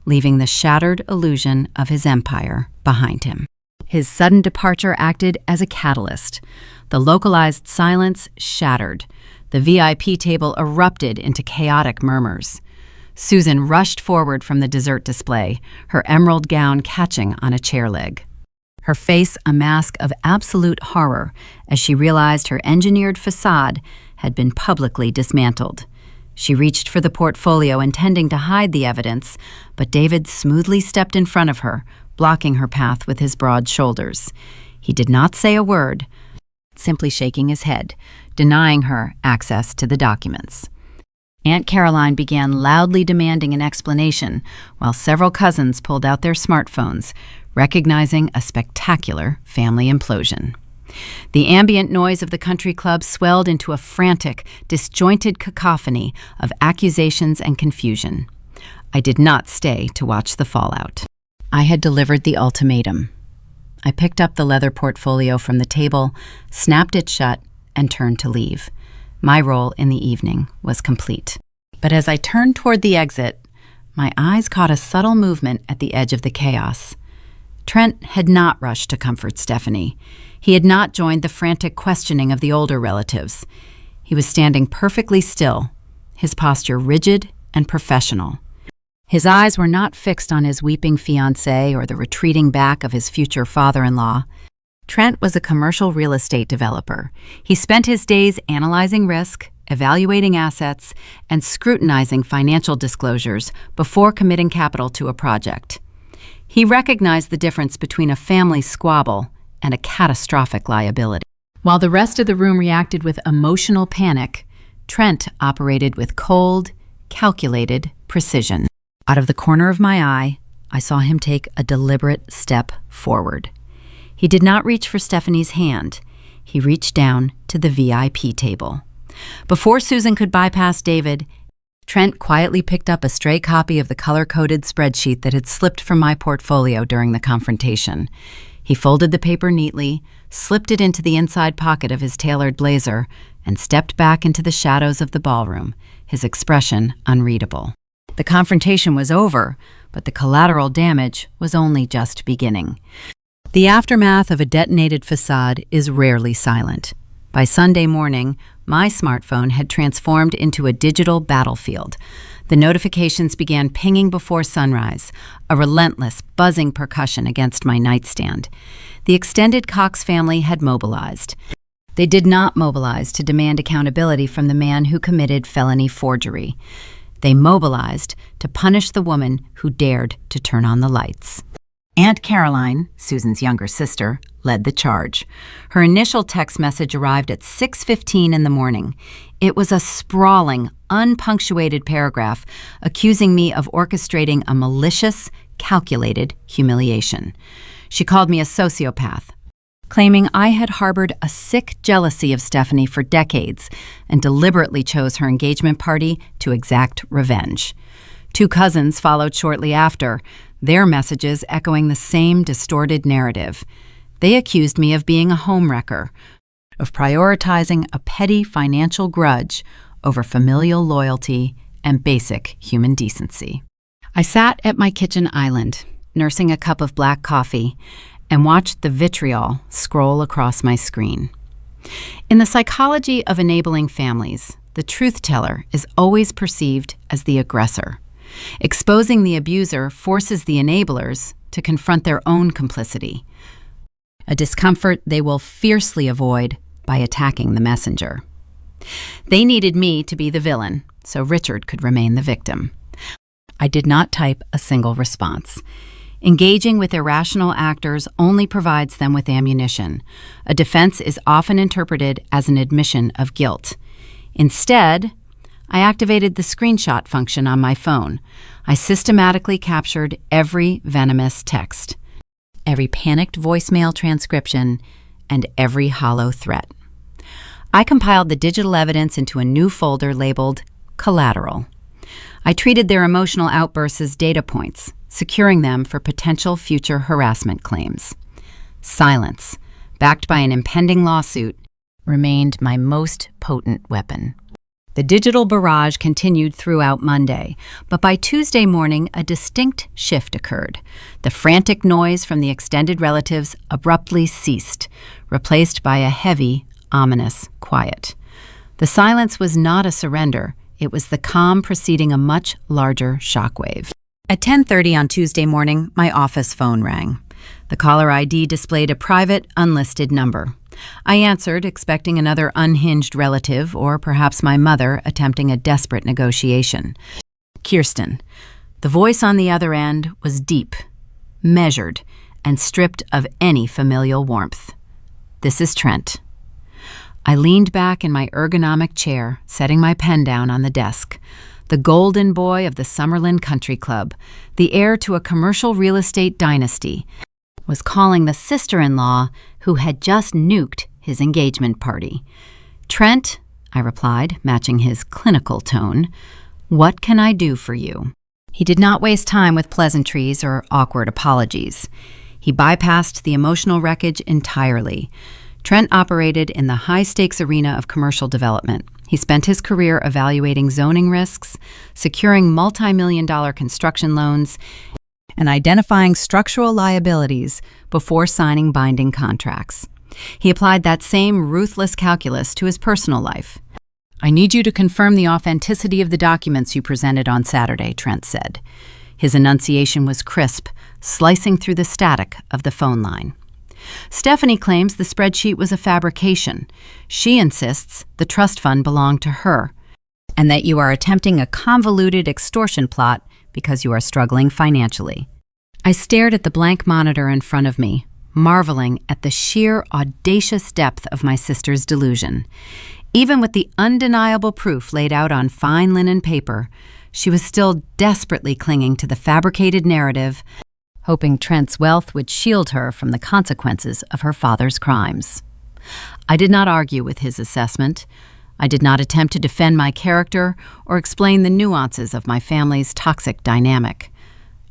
leaving the shattered illusion of his empire behind him. His sudden departure acted as a catalyst. The localized silence shattered. The VIP table erupted into chaotic murmurs. Susan rushed forward from the dessert display, her emerald gown catching on a chair leg. Her face a mask of absolute horror as she realized her engineered facade had been publicly dismantled. She reached for the portfolio, intending to hide the evidence, but David smoothly stepped in front of her, blocking her path with his broad shoulders. He did not say a word, simply shaking his head, denying her access to the documents. Aunt Caroline began loudly demanding an explanation, while several cousins pulled out their smartphones, recognizing a spectacular family implosion. The ambient noise of the country club swelled into a frantic, disjointed cacophony of accusations and confusion. I did not stay to watch the fallout. I had delivered the ultimatum. I picked up the leather portfolio from the table, snapped it shut, and turned to leave. My role in the evening was complete. But as I turned toward the exit, my eyes caught a subtle movement at the edge of the chaos. Trent had not rushed to comfort Stephanie. He had not joined the frantic questioning of the older relatives. He was standing perfectly still, his posture rigid and professional. His eyes were not fixed on his weeping fiancée or the retreating back of his future father-in-law. Trent was a commercial real estate developer. He spent his days analyzing risk, evaluating assets, and scrutinizing financial disclosures before committing capital to a project. He recognized the difference between a family squabble and a catastrophic liability. While the rest of the room reacted with emotional panic, Trent operated with cold, calculated precision. Out of the corner of my eye, I saw him take a deliberate step forward. He did not reach for Stephanie's hand. He reached down to the VIP table. Before Susan could bypass David, Trent quietly picked up a stray copy of the color-coded spreadsheet that had slipped from my portfolio during the confrontation. He folded the paper neatly, slipped it into the inside pocket of his tailored blazer, and stepped back into the shadows of the ballroom, his expression unreadable. The confrontation was over, but the collateral damage was only just beginning. The aftermath of a detonated facade is rarely silent. By Sunday morning, my smartphone had transformed into a digital battlefield. The notifications began pinging before sunrise, a relentless, buzzing percussion against my nightstand. The extended Cox family had mobilized. They did not mobilize to demand accountability from the man who committed felony forgery. They mobilized to punish the woman who dared to turn on the lights. Aunt Caroline, Susan's younger sister, led the charge. Her initial text message arrived at 6:15 in the morning. It was a sprawling, unpunctuated paragraph accusing me of orchestrating a malicious, calculated humiliation. She called me a sociopath, claiming I had harbored a sick jealousy of Stephanie for decades and deliberately chose her engagement party to exact revenge. 2 cousins followed shortly after, their messages echoing the same distorted narrative. They accused me of being a homewrecker, of prioritizing a petty financial grudge over familial loyalty and basic human decency. I sat at my kitchen island, nursing a cup of black coffee, and watched the vitriol scroll across my screen. In the psychology of enabling families, the truth teller is always perceived as the aggressor. Exposing the abuser forces the enablers to confront their own complicity, a discomfort they will fiercely avoid by attacking the messenger. They needed me to be the villain, so Richard could remain the victim. I did not type a single response. Engaging with irrational actors only provides them with ammunition. A defense is often interpreted as an admission of guilt. Instead, I activated the screenshot function on my phone. I systematically captured every venomous text, every panicked voicemail transcription, and every hollow threat. I compiled the digital evidence into a new folder labeled Collateral. I treated their emotional outbursts as data points, securing them for potential future harassment claims. Silence, backed by an impending lawsuit, remained my most potent weapon. The digital barrage continued throughout Monday, but by Tuesday morning, a distinct shift occurred. The frantic noise from the extended relatives abruptly ceased, replaced by a heavy, ominous quiet. The silence was not a surrender. It was the calm preceding a much larger shockwave. At 10:30 on Tuesday morning, my office phone rang. The caller ID displayed a private, unlisted number. I answered, expecting another unhinged relative or perhaps my mother attempting a desperate negotiation. Kirsten. The voice on the other end was deep, measured, and stripped of any familial warmth. "This is Trent." I leaned back in my ergonomic chair, setting my pen down on the desk. The golden boy of the Summerlin Country Club, the heir to a commercial real estate dynasty, was calling the sister-in-law who had just nuked his engagement party. "Trent," I replied, matching his clinical tone, "what can I do for you?" He did not waste time with pleasantries or awkward apologies. He bypassed the emotional wreckage entirely. Trent operated in the high-stakes arena of commercial development. He spent his career evaluating zoning risks, securing multi-million-dollar construction loans, and identifying structural liabilities before signing binding contracts. He applied that same ruthless calculus to his personal life. "I need you to confirm the authenticity of the documents you presented on Saturday," Trent said. His enunciation was crisp, slicing through the static of the phone line. Stephanie claims the spreadsheet was a fabrication. She insists the trust fund belonged to her, and that you are attempting a convoluted extortion plot because you are struggling financially. I stared at the blank monitor in front of me, marveling at the sheer audacious depth of my sister's delusion. Even with the undeniable proof laid out on fine linen paper, she was still desperately clinging to the fabricated narrative, hoping Trent's wealth would shield her from the consequences of her father's crimes. I did not argue with his assessment. I did not attempt to defend my character or explain the nuances of my family's toxic dynamic.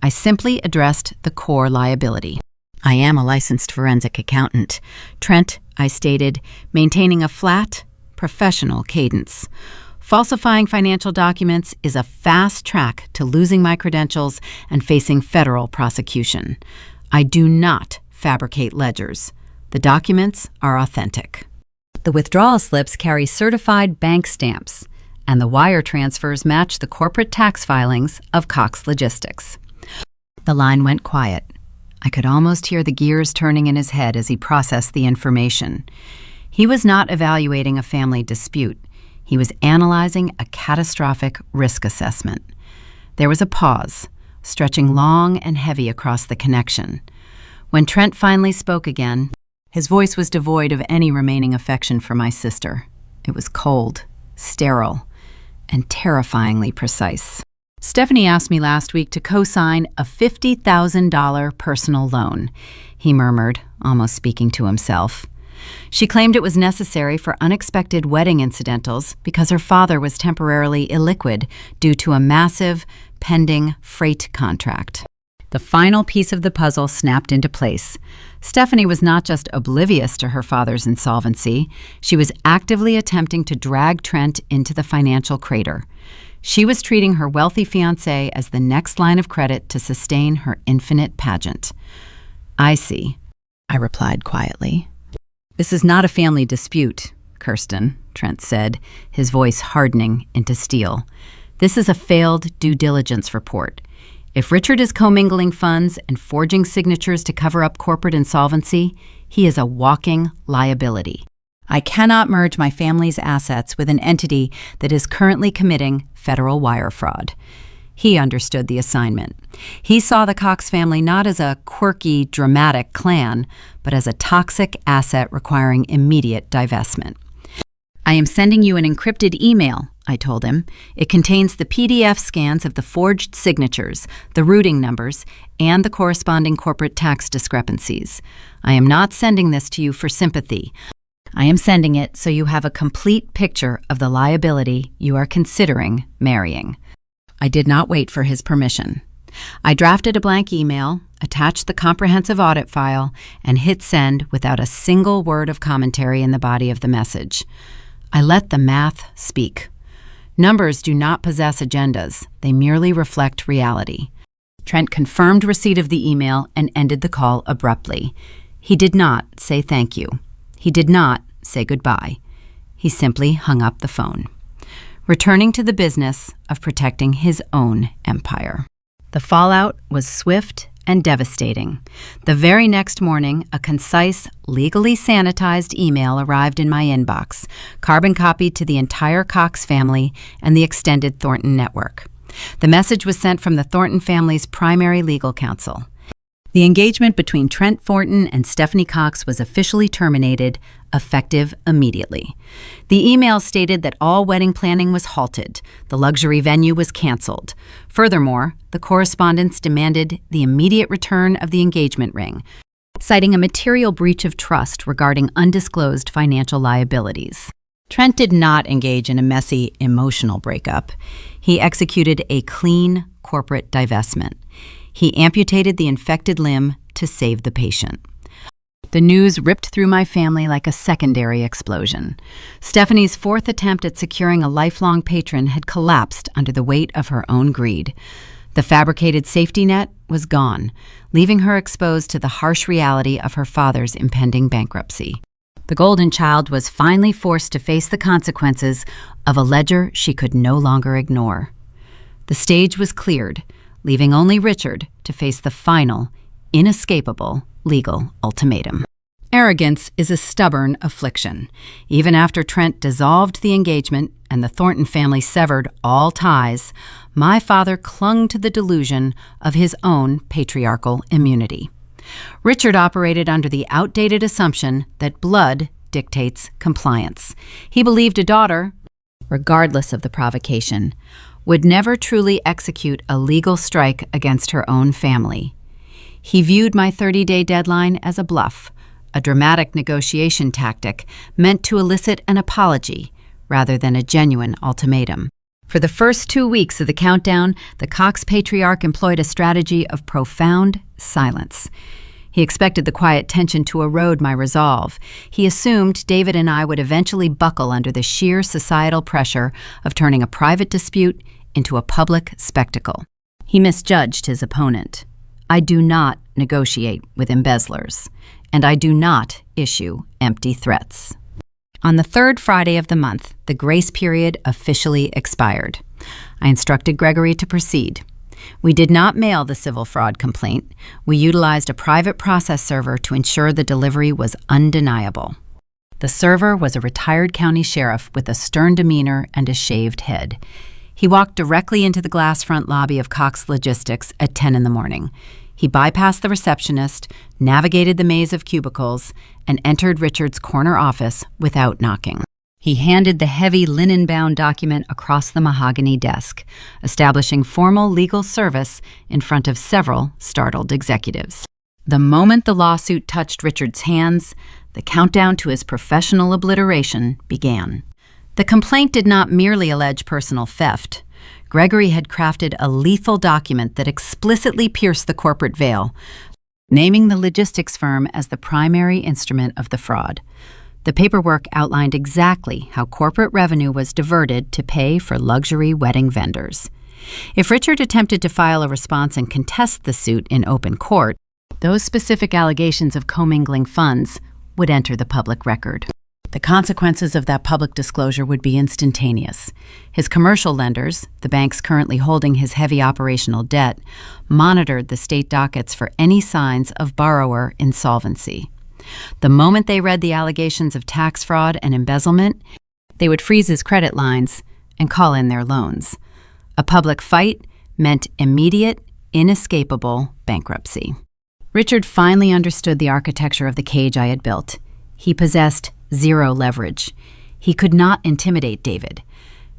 I simply addressed the core liability. I am a licensed forensic accountant. Trent, I stated, maintaining a flat, professional cadence. Falsifying financial documents is a fast track to losing my credentials and facing federal prosecution. I do not fabricate ledgers. The documents are authentic. The withdrawal slips carry certified bank stamps, and the wire transfers match the corporate tax filings of Cox Logistics. The line went quiet. I could almost hear the gears turning in his head as he processed the information. He was not evaluating a family dispute. He was analyzing a catastrophic risk assessment. There was a pause, stretching long and heavy across the connection. When Trent finally spoke again, his voice was devoid of any remaining affection for my sister. It was cold, sterile, and terrifyingly precise. Stephanie asked me last week to co-sign a $50,000 personal loan, he murmured, almost speaking to himself. She claimed it was necessary for unexpected wedding incidentals because her father was temporarily illiquid due to a massive, pending freight contract. The final piece of the puzzle snapped into place. Stephanie was not just oblivious to her father's insolvency, she was actively attempting to drag Trent into the financial crater. She was treating her wealthy fiancé as the next line of credit to sustain her infinite pageant. I see, I replied quietly. This is not a family dispute, Kirsten, Trent said, his voice hardening into steel. This is a failed due diligence report. If Richard is commingling funds and forging signatures to cover up corporate insolvency, he is a walking liability. I cannot merge my family's assets with an entity that is currently committing federal wire fraud. He understood the assignment. He saw the Cox family not as a quirky, dramatic clan, but as a toxic asset requiring immediate divestment. I am sending you an encrypted email, I told him. It contains the PDF scans of the forged signatures, the routing numbers, and the corresponding corporate tax discrepancies. I am not sending this to you for sympathy. I am sending it so you have a complete picture of the liability you are considering marrying. I did not wait for his permission. I drafted a blank email, attached the comprehensive audit file, and hit send without a single word of commentary in the body of the message. I let the math speak. Numbers do not possess agendas. They merely reflect reality. Trent confirmed receipt of the email and ended the call abruptly. He did not say thank you. He did not say goodbye. He simply hung up the phone, returning to the business of protecting his own empire. The fallout was swift and devastating. The very next morning, a concise, legally sanitized email arrived in my inbox, carbon copied to the entire Cox family and the extended Thornton network. The message was sent from the Thornton family's primary legal counsel. The engagement between Trent Thornton and Stephanie Cox was officially terminated, effective immediately. The email stated that all wedding planning was halted. The luxury venue was canceled. Furthermore, the correspondence demanded the immediate return of the engagement ring, citing a material breach of trust regarding undisclosed financial liabilities. Trent did not engage in a messy, emotional breakup. He executed a clean corporate divestment. He amputated the infected limb to save the patient. The news ripped through my family like a secondary explosion. Stephanie's fourth attempt at securing a lifelong patron had collapsed under the weight of her own greed. The fabricated safety net was gone, leaving her exposed to the harsh reality of her father's impending bankruptcy. The golden child was finally forced to face the consequences of a ledger she could no longer ignore. The stage was cleared, leaving only Richard to face the final, inescapable legal ultimatum. Arrogance is a stubborn affliction. Even after Trent dissolved the engagement and the Thornton family severed all ties, my father clung to the delusion of his own patriarchal immunity. Richard operated under the outdated assumption that blood dictates compliance. He believed a daughter, regardless of the provocation, would never truly execute a legal strike against her own family. He viewed my 30-day deadline as a bluff, a dramatic negotiation tactic meant to elicit an apology rather than a genuine ultimatum. For the first 2 weeks of the countdown, the Cox patriarch employed a strategy of profound silence. He expected the quiet tension to erode my resolve. He assumed David and I would eventually buckle under the sheer societal pressure of turning a private dispute into a public spectacle. He misjudged his opponent. I do not negotiate with embezzlers, and I do not issue empty threats. On the third Friday of the month, the grace period officially expired. I instructed Gregory to proceed. We did not mail the civil fraud complaint. We utilized a private process server to ensure the delivery was undeniable. The server was a retired county sheriff with a stern demeanor and a shaved head. He walked directly into the glass front lobby of Cox Logistics at 10 in the morning. He bypassed the receptionist, navigated the maze of cubicles, and entered Richard's corner office without knocking. He handed the heavy linen-bound document across the mahogany desk, establishing formal legal service in front of several startled executives. The moment the lawsuit touched Richard's hands, the countdown to his professional obliteration began. The complaint did not merely allege personal theft. Gregory had crafted a lethal document that explicitly pierced the corporate veil, naming the logistics firm as the primary instrument of the fraud. The paperwork outlined exactly how corporate revenue was diverted to pay for luxury wedding vendors. If Richard attempted to file a response and contest the suit in open court, those specific allegations of commingling funds would enter the public record. The consequences of that public disclosure would be instantaneous. His commercial lenders, the banks currently holding his heavy operational debt, monitored the state dockets for any signs of borrower insolvency. The moment they read the allegations of tax fraud and embezzlement, they would freeze his credit lines and call in their loans. A public fight meant immediate, inescapable bankruptcy. Richard finally understood the architecture of the cage I had built. He possessed zero leverage. He could not intimidate David,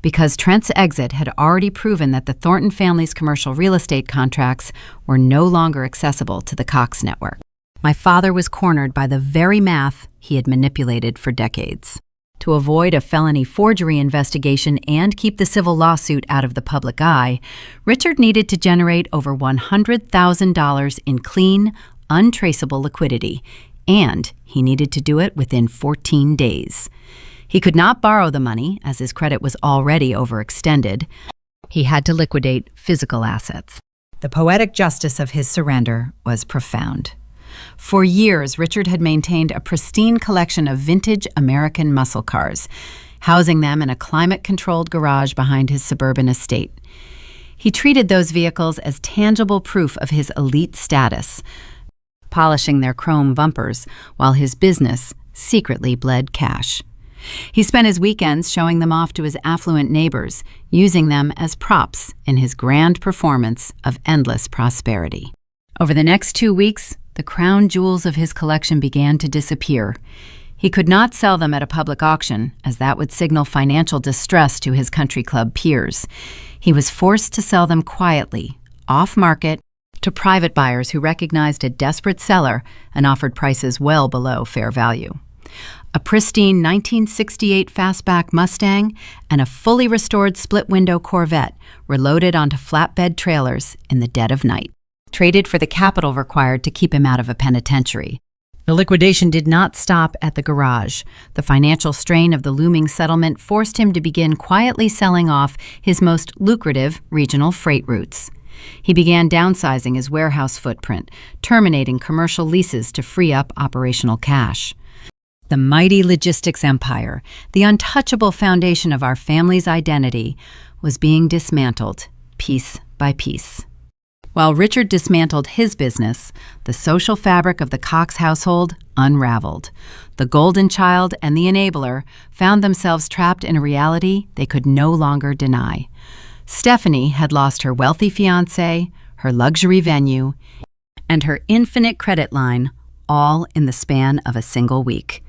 because Trent's exit had already proven that the Thornton family's commercial real estate contracts were no longer accessible to the Cox network. My father was cornered by the very math he had manipulated for decades. To avoid a felony forgery investigation and keep the civil lawsuit out of the public eye, Richard needed to generate over $100,000 in clean, untraceable liquidity, and he needed to do it within 14 days. He could not borrow the money, as his credit was already overextended. He had to liquidate physical assets. The poetic justice of his surrender was profound. For years, Richard had maintained a pristine collection of vintage American muscle cars, housing them in a climate-controlled garage behind his suburban estate. He treated those vehicles as tangible proof of his elite status, polishing their chrome bumpers while his business secretly bled cash. He spent his weekends showing them off to his affluent neighbors, using them as props in his grand performance of endless prosperity. Over the next 2 weeks, the crown jewels of his collection began to disappear. He could not sell them at a public auction, as that would signal financial distress to his country club peers. He was forced to sell them quietly, off-market, to private buyers who recognized a desperate seller and offered prices well below fair value. A pristine 1968 fastback Mustang and a fully restored split-window Corvette were loaded onto flatbed trailers in the dead of night, traded for the capital required to keep him out of a penitentiary. The liquidation did not stop at the garage. The financial strain of the looming settlement forced him to begin quietly selling off his most lucrative regional freight routes. He began downsizing his warehouse footprint, terminating commercial leases to free up operational cash. The mighty logistics empire, the untouchable foundation of our family's identity, was being dismantled piece by piece. While Richard dismantled his business, the social fabric of the Cox household unraveled. The golden child and the enabler found themselves trapped in a reality they could no longer deny. Stephanie had lost her wealthy fiancé, her luxury venue, and her infinite credit line, all in the span of a single week.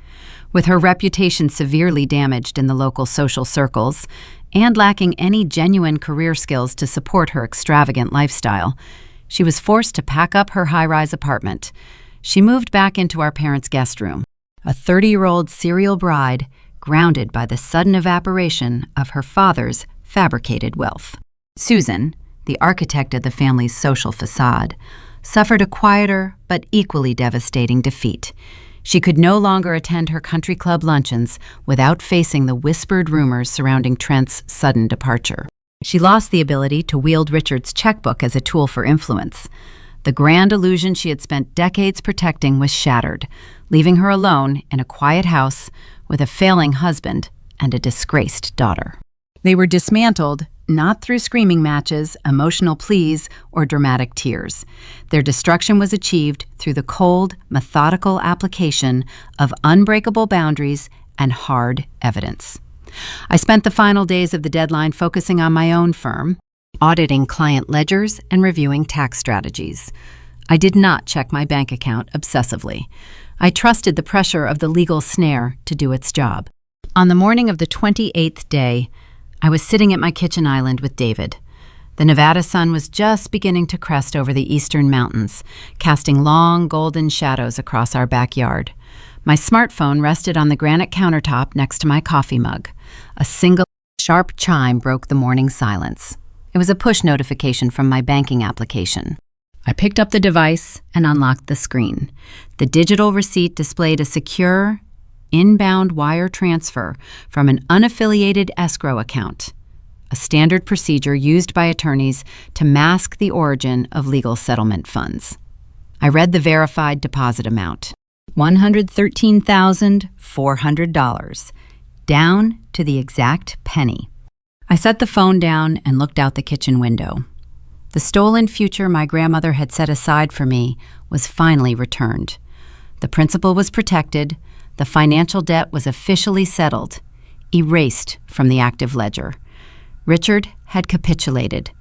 With her reputation severely damaged in the local social circles, and lacking any genuine career skills to support her extravagant lifestyle, she was forced to pack up her high-rise apartment. She moved back into our parents' guest room, a 30-year-old serial bride grounded by the sudden evaporation of her father's fabricated wealth. Susan, the architect of the family's social facade, suffered a quieter but equally devastating defeat. She could no longer attend her country club luncheons without facing the whispered rumors surrounding Trent's sudden departure. She lost the ability to wield Richard's checkbook as a tool for influence. The grand illusion she had spent decades protecting was shattered, leaving her alone in a quiet house with a failing husband and a disgraced daughter. They were dismantled not through screaming matches, emotional pleas, or dramatic tears. Their destruction was achieved through the cold, methodical application of unbreakable boundaries and hard evidence. I spent the final days of the deadline focusing on my own firm, auditing client ledgers and reviewing tax strategies. I did not check my bank account obsessively. I trusted the pressure of the legal snare to do its job. On the morning of the 28th day, I was sitting at my kitchen island with David. The Nevada sun was just beginning to crest over the eastern mountains, casting long golden shadows across our backyard. My smartphone rested on the granite countertop next to my coffee mug. A single sharp chime broke the morning silence. It was a push notification from my banking application. I picked up the device and unlocked the screen. The digital receipt displayed a secure, inbound wire transfer from an unaffiliated escrow account, a standard procedure used by attorneys to mask the origin of legal settlement funds. I read the verified deposit amount, $113,400, down to the exact penny. I set the phone down and looked out the kitchen window. The stolen future my grandmother had set aside for me was finally returned. The principal was protected. The financial debt was officially settled, erased from the active ledger. Richard had capitulated,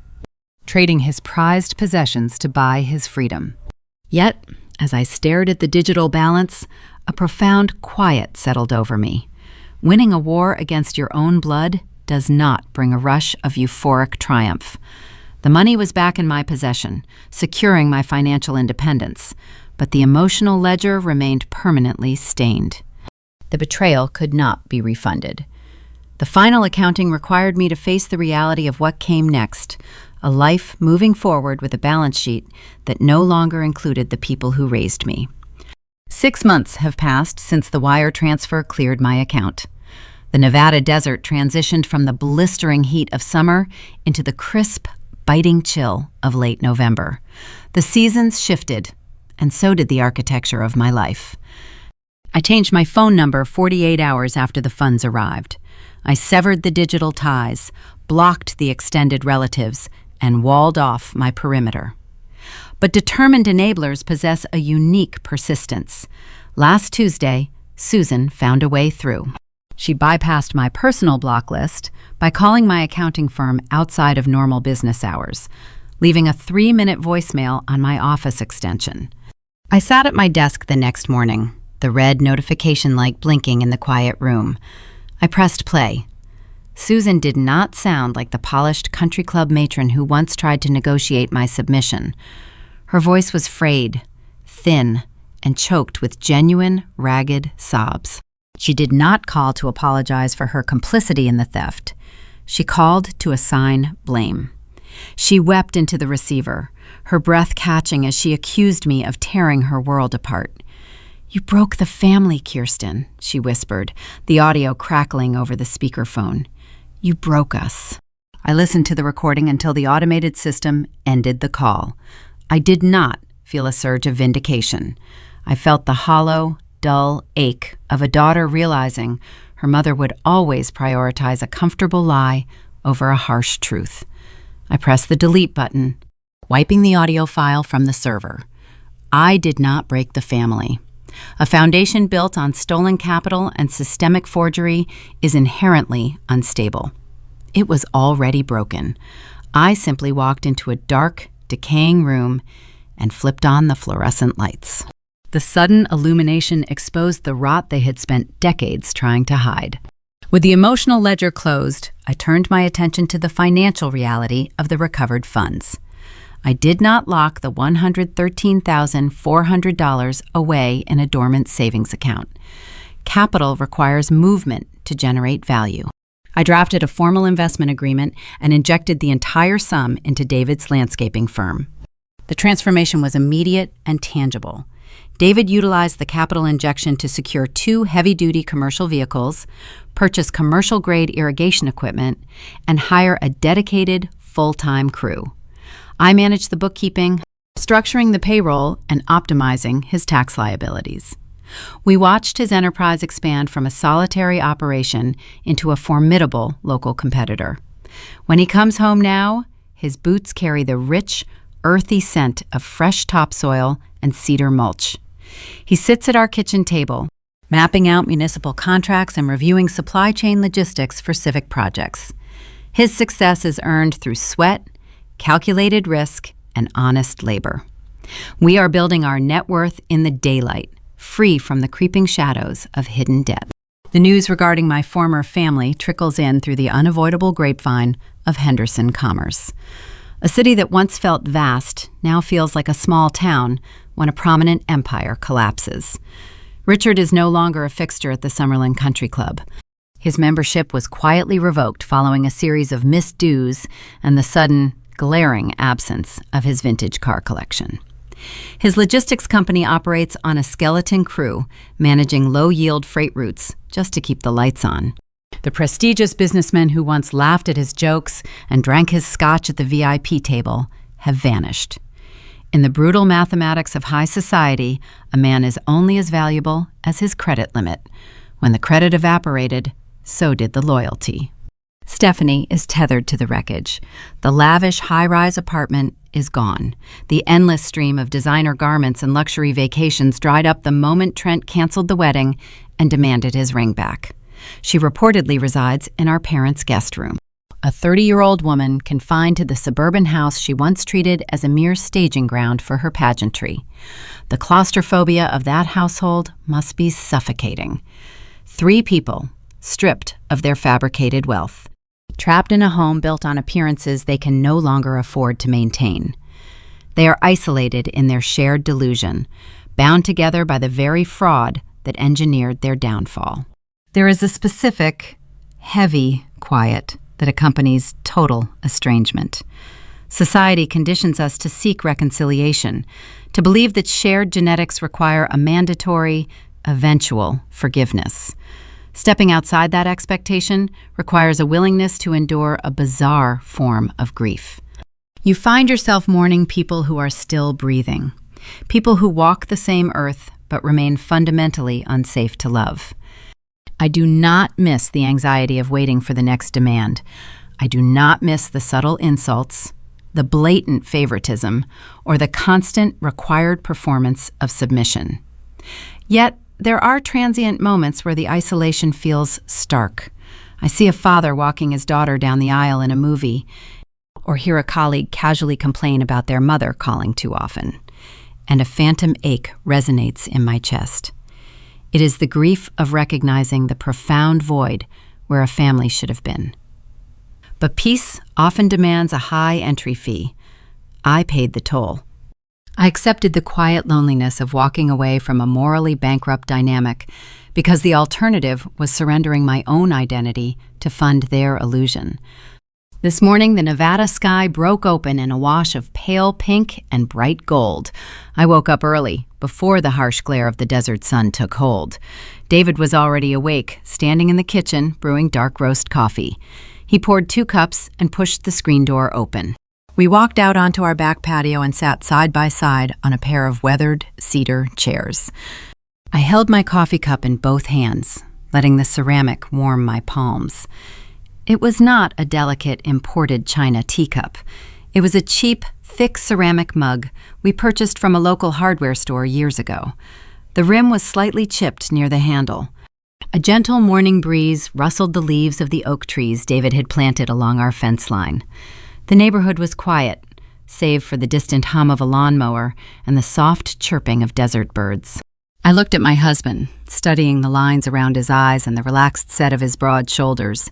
trading his prized possessions to buy his freedom. Yet, as I stared at the digital balance, a profound quiet settled over me. Winning a war against your own blood does not bring a rush of euphoric triumph. The money was back in my possession, securing my financial independence, but the emotional ledger remained permanently stained. The betrayal could not be refunded. The final accounting required me to face the reality of what came next, a life moving forward with a balance sheet that no longer included the people who raised me. 6 months have passed since the wire transfer cleared my account. The Nevada desert transitioned from the blistering heat of summer into the crisp, biting chill of late November. The seasons shifted, and so did the architecture of my life. I changed my phone number 48 hours after the funds arrived. I severed the digital ties, blocked the extended relatives, and walled off my perimeter. But determined enablers possess a unique persistence. Last Tuesday, Susan found a way through. She bypassed my personal block list by calling my accounting firm outside of normal business hours, leaving a 3-minute voicemail on my office extension. I sat at my desk the next morning, the red notification light blinking in the quiet room. I pressed play. Susan did not sound like the polished country club matron who once tried to negotiate my submission. Her voice was frayed, thin, and choked with genuine, ragged sobs. She did not call to apologize for her complicity in the theft. She called to assign blame. She wept into the receiver, her breath catching as she accused me of tearing her world apart. "You broke the family, Kirsten," she whispered, the audio crackling over the speakerphone. "You broke us." I listened to the recording until the automated system ended the call. I did not feel a surge of vindication. I felt the hollow, dull ache of a daughter realizing her mother would always prioritize a comfortable lie over a harsh truth. I pressed the delete button wiping the audio file from the server. I did not break the family. A foundation built on stolen capital and systemic forgery is inherently unstable. It was already broken. I simply walked into a dark, decaying room and flipped on the fluorescent lights. The sudden illumination exposed the rot they had spent decades trying to hide. With the emotional ledger closed, I turned my attention to the financial reality of the recovered funds. I did not lock the $113,400 away in a dormant savings account. Capital requires movement to generate value. I drafted a formal investment agreement and injected the entire sum into David's landscaping firm. The transformation was immediate and tangible. David utilized the capital injection to secure 2 heavy-duty commercial vehicles, purchase commercial-grade irrigation equipment, and hire a dedicated, full-time crew. I managed the bookkeeping, structuring the payroll, and optimizing his tax liabilities. We watched his enterprise expand from a solitary operation into a formidable local competitor. When he comes home now, his boots carry the rich, earthy scent of fresh topsoil and cedar mulch. He sits at our kitchen table, mapping out municipal contracts and reviewing supply chain logistics for civic projects. His success is earned through sweat, calculated risk, and honest labor. We are building our net worth in the daylight, free from the creeping shadows of hidden debt. The news regarding my former family trickles in through the unavoidable grapevine of Henderson commerce. A city that once felt vast now feels like a small town when a prominent empire collapses. Richard is no longer a fixture at the Summerlin Country Club. His membership was quietly revoked following a series of missed dues and the sudden, glaring absence of his vintage car collection. His logistics company operates on a skeleton crew, managing low-yield freight routes just to keep the lights on. The prestigious businessmen who once laughed at his jokes and drank his scotch at the VIP table have vanished. In the brutal mathematics of high society, a man is only as valuable as his credit limit. When the credit evaporated, so did the loyalty. Stephanie is tethered to the wreckage. The lavish high-rise apartment is gone. The endless stream of designer garments and luxury vacations dried up the moment Trent canceled the wedding and demanded his ring back. She reportedly resides in our parents' guest room. A 30-year-old woman confined to the suburban house she once treated as a mere staging ground for her pageantry. The claustrophobia of that household must be suffocating. 3 people, stripped of their fabricated wealth, trapped in a home built on appearances they can no longer afford to maintain. They are isolated in their shared delusion, bound together by the very fraud that engineered their downfall. There is a specific, heavy quiet that accompanies total estrangement. Society conditions us to seek reconciliation, to believe that shared genetics require a mandatory, eventual forgiveness. Stepping outside that expectation requires a willingness to endure a bizarre form of grief. You find yourself mourning people who are still breathing, people who walk the same earth but remain fundamentally unsafe to love. I do not miss the anxiety of waiting for the next demand. I do not miss the subtle insults, the blatant favoritism, or the constant required performance of submission. Yet, there are transient moments where the isolation feels stark. I see a father walking his daughter down the aisle in a movie, or hear a colleague casually complain about their mother calling too often, and a phantom ache resonates in my chest. It is the grief of recognizing the profound void where a family should have been. But peace often demands a high entry fee. I paid the toll. I accepted the quiet loneliness of walking away from a morally bankrupt dynamic because the alternative was surrendering my own identity to fund their illusion. This morning, the Nevada sky broke open in a wash of pale pink and bright gold. I woke up early, before the harsh glare of the desert sun took hold. David was already awake, standing in the kitchen, brewing dark roast coffee. He poured 2 cups and pushed the screen door open. We walked out onto our back patio and sat side by side on a pair of weathered cedar chairs. I held my coffee cup in both hands, letting the ceramic warm my palms. It was not a delicate imported china teacup. It was a cheap, thick ceramic mug we purchased from a local hardware store years ago. The rim was slightly chipped near the handle. A gentle morning breeze rustled the leaves of the oak trees David had planted along our fence line. The neighborhood was quiet, save for the distant hum of a lawnmower and the soft chirping of desert birds. I looked at my husband, studying the lines around his eyes and the relaxed set of his broad shoulders.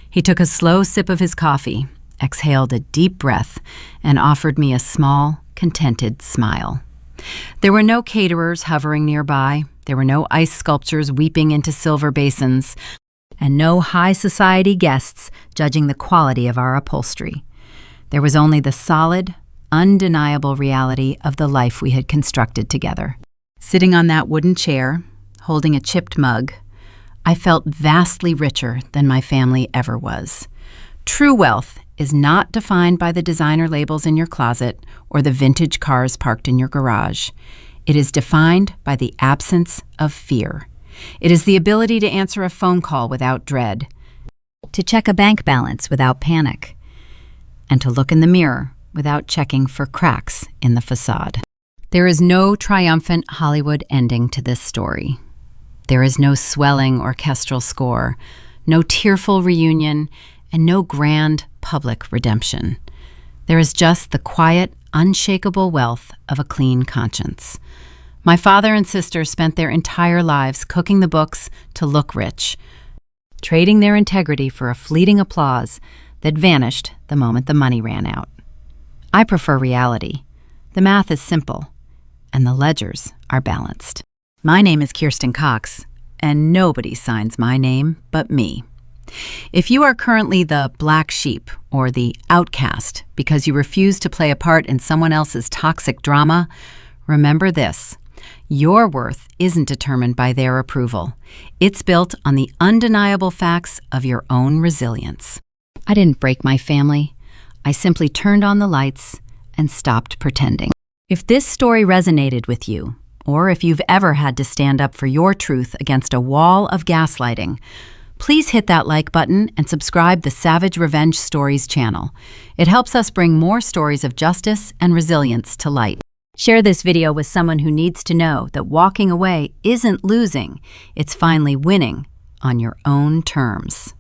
He took a slow sip of his coffee, exhaled a deep breath, and offered me a small, contented smile. There were no caterers hovering nearby. There were no ice sculptures weeping into silver basins, and no high society guests judging the quality of our upholstery. There was only the solid, undeniable reality of the life we had constructed together. Sitting on that wooden chair, holding a chipped mug, I felt vastly richer than my family ever was. True wealth is not defined by the designer labels in your closet or the vintage cars parked in your garage. It is defined by the absence of fear. It is the ability to answer a phone call without dread, to check a bank balance without panic, and to look in the mirror without checking for cracks in the facade. There is no triumphant Hollywood ending to this story. There is no swelling orchestral score, no tearful reunion, and no grand public redemption. There is just the quiet, unshakable wealth of a clean conscience. My father and sister spent their entire lives cooking the books to look rich, trading their integrity for a fleeting applause that vanished the moment the money ran out. I prefer reality. The math is simple, and the ledgers are balanced. My name is Kirsten Cox, and nobody signs my name but me. If you are currently the black sheep or the outcast because you refuse to play a part in someone else's toxic drama, remember this: your worth isn't determined by their approval. It's built on the undeniable facts of your own resilience. I didn't break my family. I simply turned on the lights and stopped pretending. If this story resonated with you, or if you've ever had to stand up for your truth against a wall of gaslighting, please hit that like button and subscribe the Savage Revenge Stories channel. It helps us bring more stories of justice and resilience to light. Share this video with someone who needs to know that walking away isn't losing, it's finally winning on your own terms.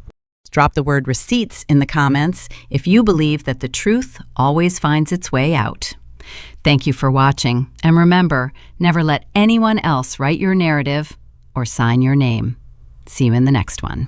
Drop the word receipts in the comments if you believe that the truth always finds its way out. Thank you for watching, and remember, never let anyone else write your narrative or sign your name. See you in the next one.